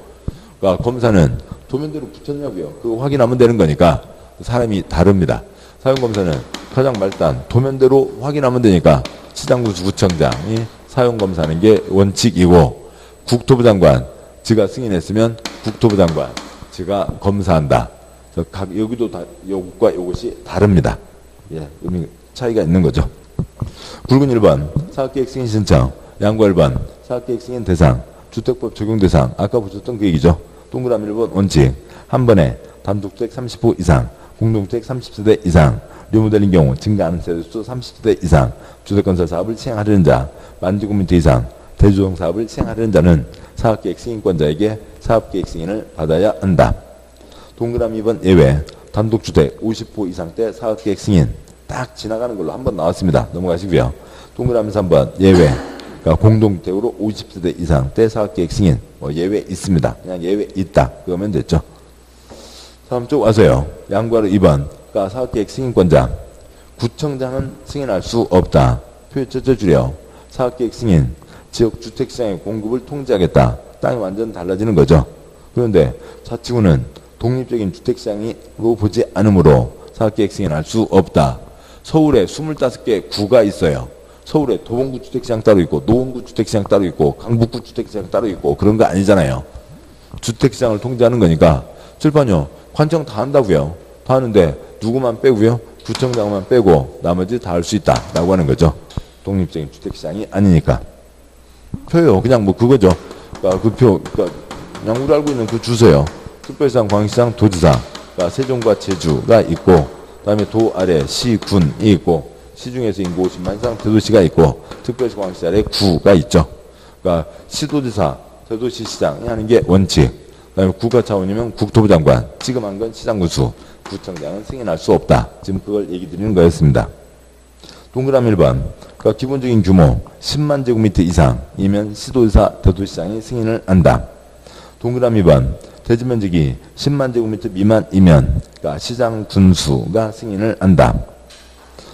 그러니까 검사는 도면대로 붙였냐고요. 그거 확인하면 되는 거니까 사람이 다릅니다. 사용검사는 가장 말단 도면대로 확인하면 되니까 시장군수 구청장이 사용검사하는 게 원칙이고, 국토부 장관 지가 승인했으면 국토부 장관 지가 검사한다. 여기도 요것과 요것이 다릅니다. 예, 의미 차이가 있는 거죠. 굵은 1번 사업계획 승인 신청, 양과 1번 사업계획 승인 대상, 주택법 적용 대상, 아까 보셨던 그 얘기죠. 동그라미 1번 원칙, 한 번에 단독주택 30호 이상, 공동주택 30세대 이상, 리모델링 경우 증가하는 세대수 30세대 이상, 주택건설 사업을 시행하려는 자, 만주구민트 이상, 대주동 사업을 시행하려는 자는 사업계획 승인권자에게 사업계획 승인을 받아야 한다. 동그라미 2번 예외, 단독주택 50호 이상 때 사업계획 승인 딱 지나가는 걸로 한번 나왔습니다. 넘어가시고요. 동그라미 3번 예외, 그러니까 공동주택으로 50세대 이상 때 사업계획 승인 뭐 예외 있습니다. 그냥 예외 있다 그러면 됐죠. 다음 쪽 와서요. 양과로 2번 그러니까 사업계획 승인권자, 구청장은 승인할 수 없다. 표 첫째 줄이요. 사업계획 승인, 지역 주택시장의 공급을 통제하겠다. 땅이 완전 달라지는 거죠. 그런데 자치구는 독립적인 주택시장으로 보지 않으므로 사업계획 승인할 수 없다. 서울에 25개 구가 있어요. 서울에 도봉구 주택시장 따로 있고 노원구 주택시장 따로 있고 강북구 주택시장 따로 있고 그런 거 아니잖아요. 주택시장을 통제하는 거니까 칠판요 관청 다 한다고요. 다 하는데 누구만 빼고요. 구청장만 빼고 나머지 다 할 수 있다라고 하는 거죠. 독립적인 주택시장이 아니니까. 표요 그냥 뭐 그거죠. 그러니까 그 표, 그러니까 그냥 우리 알고 있는 그 주소요. 특별시장, 광역시장, 도지사, 그러니까 세종과 제주가 있고, 그다음에 도 아래 시, 군이 있고, 시중에서 인구 50만 이상 대도시가 있고, 특별시, 광역시 아래 구가 있죠. 그러니까 시도지사, 대도시시장이 하는 게 원칙. 그다음에 국가 차원이면 국토부 장관, 지금 한 건 시장군수, 구청장은 승인할 수 없다. 지금 그걸 얘기 드리는 거였습니다. 동그라미 1번. 그러니까 기본적인 규모 10만 제곱미터 이상이면 시도지사, 대도시장이 승인을 한다. 동그라미 2번. 대지 면적이 10만 제곱미터 미만이면 그러니까 시장 군수가 승인을 한다.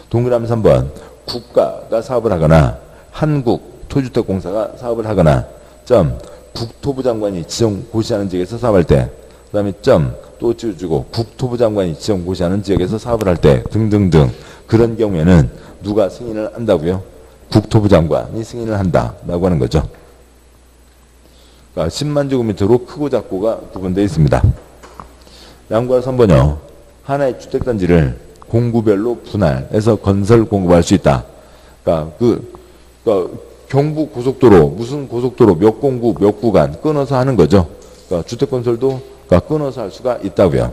동그라미 3번. 국가가 사업을 하거나 한국토주택공사가 사업을 하거나 점 국토부 장관이 지정 고시하는 지역에서 사업할 때 그다음에 점 또 지어주고 국토부 장관이 지정 고시하는 지역에서 사업을 할 때 등등등 그런 경우에는 누가 승인을 한다고요? 국토부 장관이 승인을 한다라고 하는 거죠. 그러니까 10만 제곱미터로 크고 작고가 구분되어 있습니다. 양과 3번요. 하나의 주택단지를 공구별로 분할해서 건설 공급할 수 있다. 그러니까 그러니까 경부 고속도로 무슨 고속도로 몇 공구 몇 구간 끊어서 하는 거죠. 그러니까 주택건설도 그러니까 끊어서 할 수가 있다고요.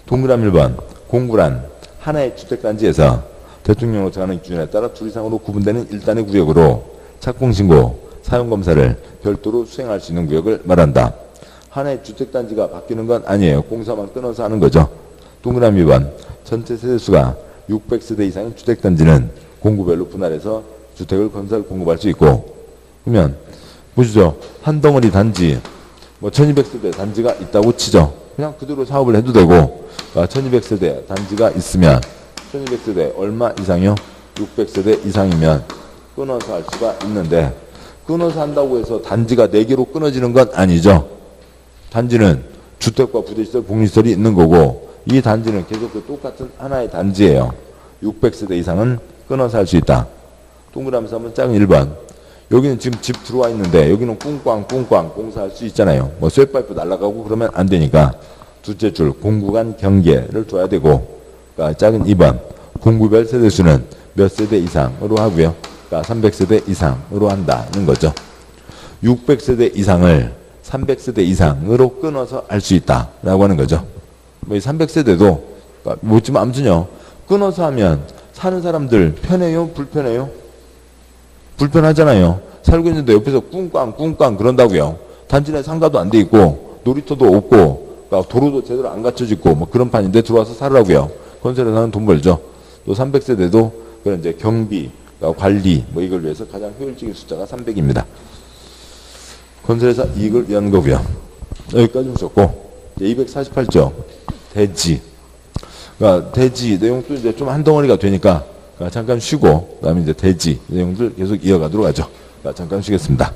동그라미 1번. 공구란 하나의 주택단지에서 대통령으로 정하는 기준에 따라 둘 이상으로 구분되는 일단의 구역으로 착공신고, 사용검사를 별도로 수행할 수 있는 구역을 말한다. 하나의 주택단지가 바뀌는 건 아니에요. 공사만 끊어서 하는 거죠. 동그라미 2번. 전체 세대수가 600세대 이상의 주택단지는 공구별로 분할해서 주택을 건설 공급할 수 있고 그러면 보시죠. 한 덩어리 단지 뭐 1200세대 단지가 있다고 치죠. 그냥 그대로 사업을 해도 되고 1200세대 단지가 있으면 1200세대 얼마 이상이요? 600세대 이상이면 끊어서 할 수가 있는데 끊어서 한다고 해서 단지가 4개로 끊어지는 건 아니죠. 단지는 주택과 부대시설, 복리시설이 있는 거고 이 단지는 계속 그 똑같은 하나의 단지예요. 600세대 이상은 끊어서 할 수 있다. 동그라미 3번 작은 1번. 여기는 지금 집 들어와 있는데 여기는 꿍꽝 공사할 수 있잖아요. 뭐 쇠파이프 날아가고 그러면 안 되니까 두째 줄 공구간 경계를 둬야 되고 그러니까 작은 2번. 공구별 세대수는 몇 세대 이상으로 하고요. 그러니까 300세대 이상으로 한다는 거죠. 600세대 이상을 300세대 이상으로 끊어서 할 수 있다라고 하는 거죠. 뭐 300세대도 그러니까 뭐지만 아무튼요. 끊어서 하면 사는 사람들 편해요? 불편해요? 불편하잖아요. 살고 있는데 옆에서 꿍꽝 그런다고요. 단지 내 상가도 안 돼 있고 놀이터도 없고 그러니까 도로도 제대로 안 갖춰지고 뭐 그런 판인데 들어와서 살으라고요. 건설회사는 돈 벌죠. 또 300세대도 그런 이제 경비, 그러니까 관리 뭐 이걸 위해서 가장 효율적인 숫자가 300입니다. 건설회사 이익을 위한 거고요. 여기까지 보셨고 248조 대지. 그러니까 대지 내용도 이제 좀 한 덩어리가 되니까 잠깐 쉬고 그다음에 이제 대지 내용들 계속 이어가도록 하죠. 잠깐 쉬겠습니다.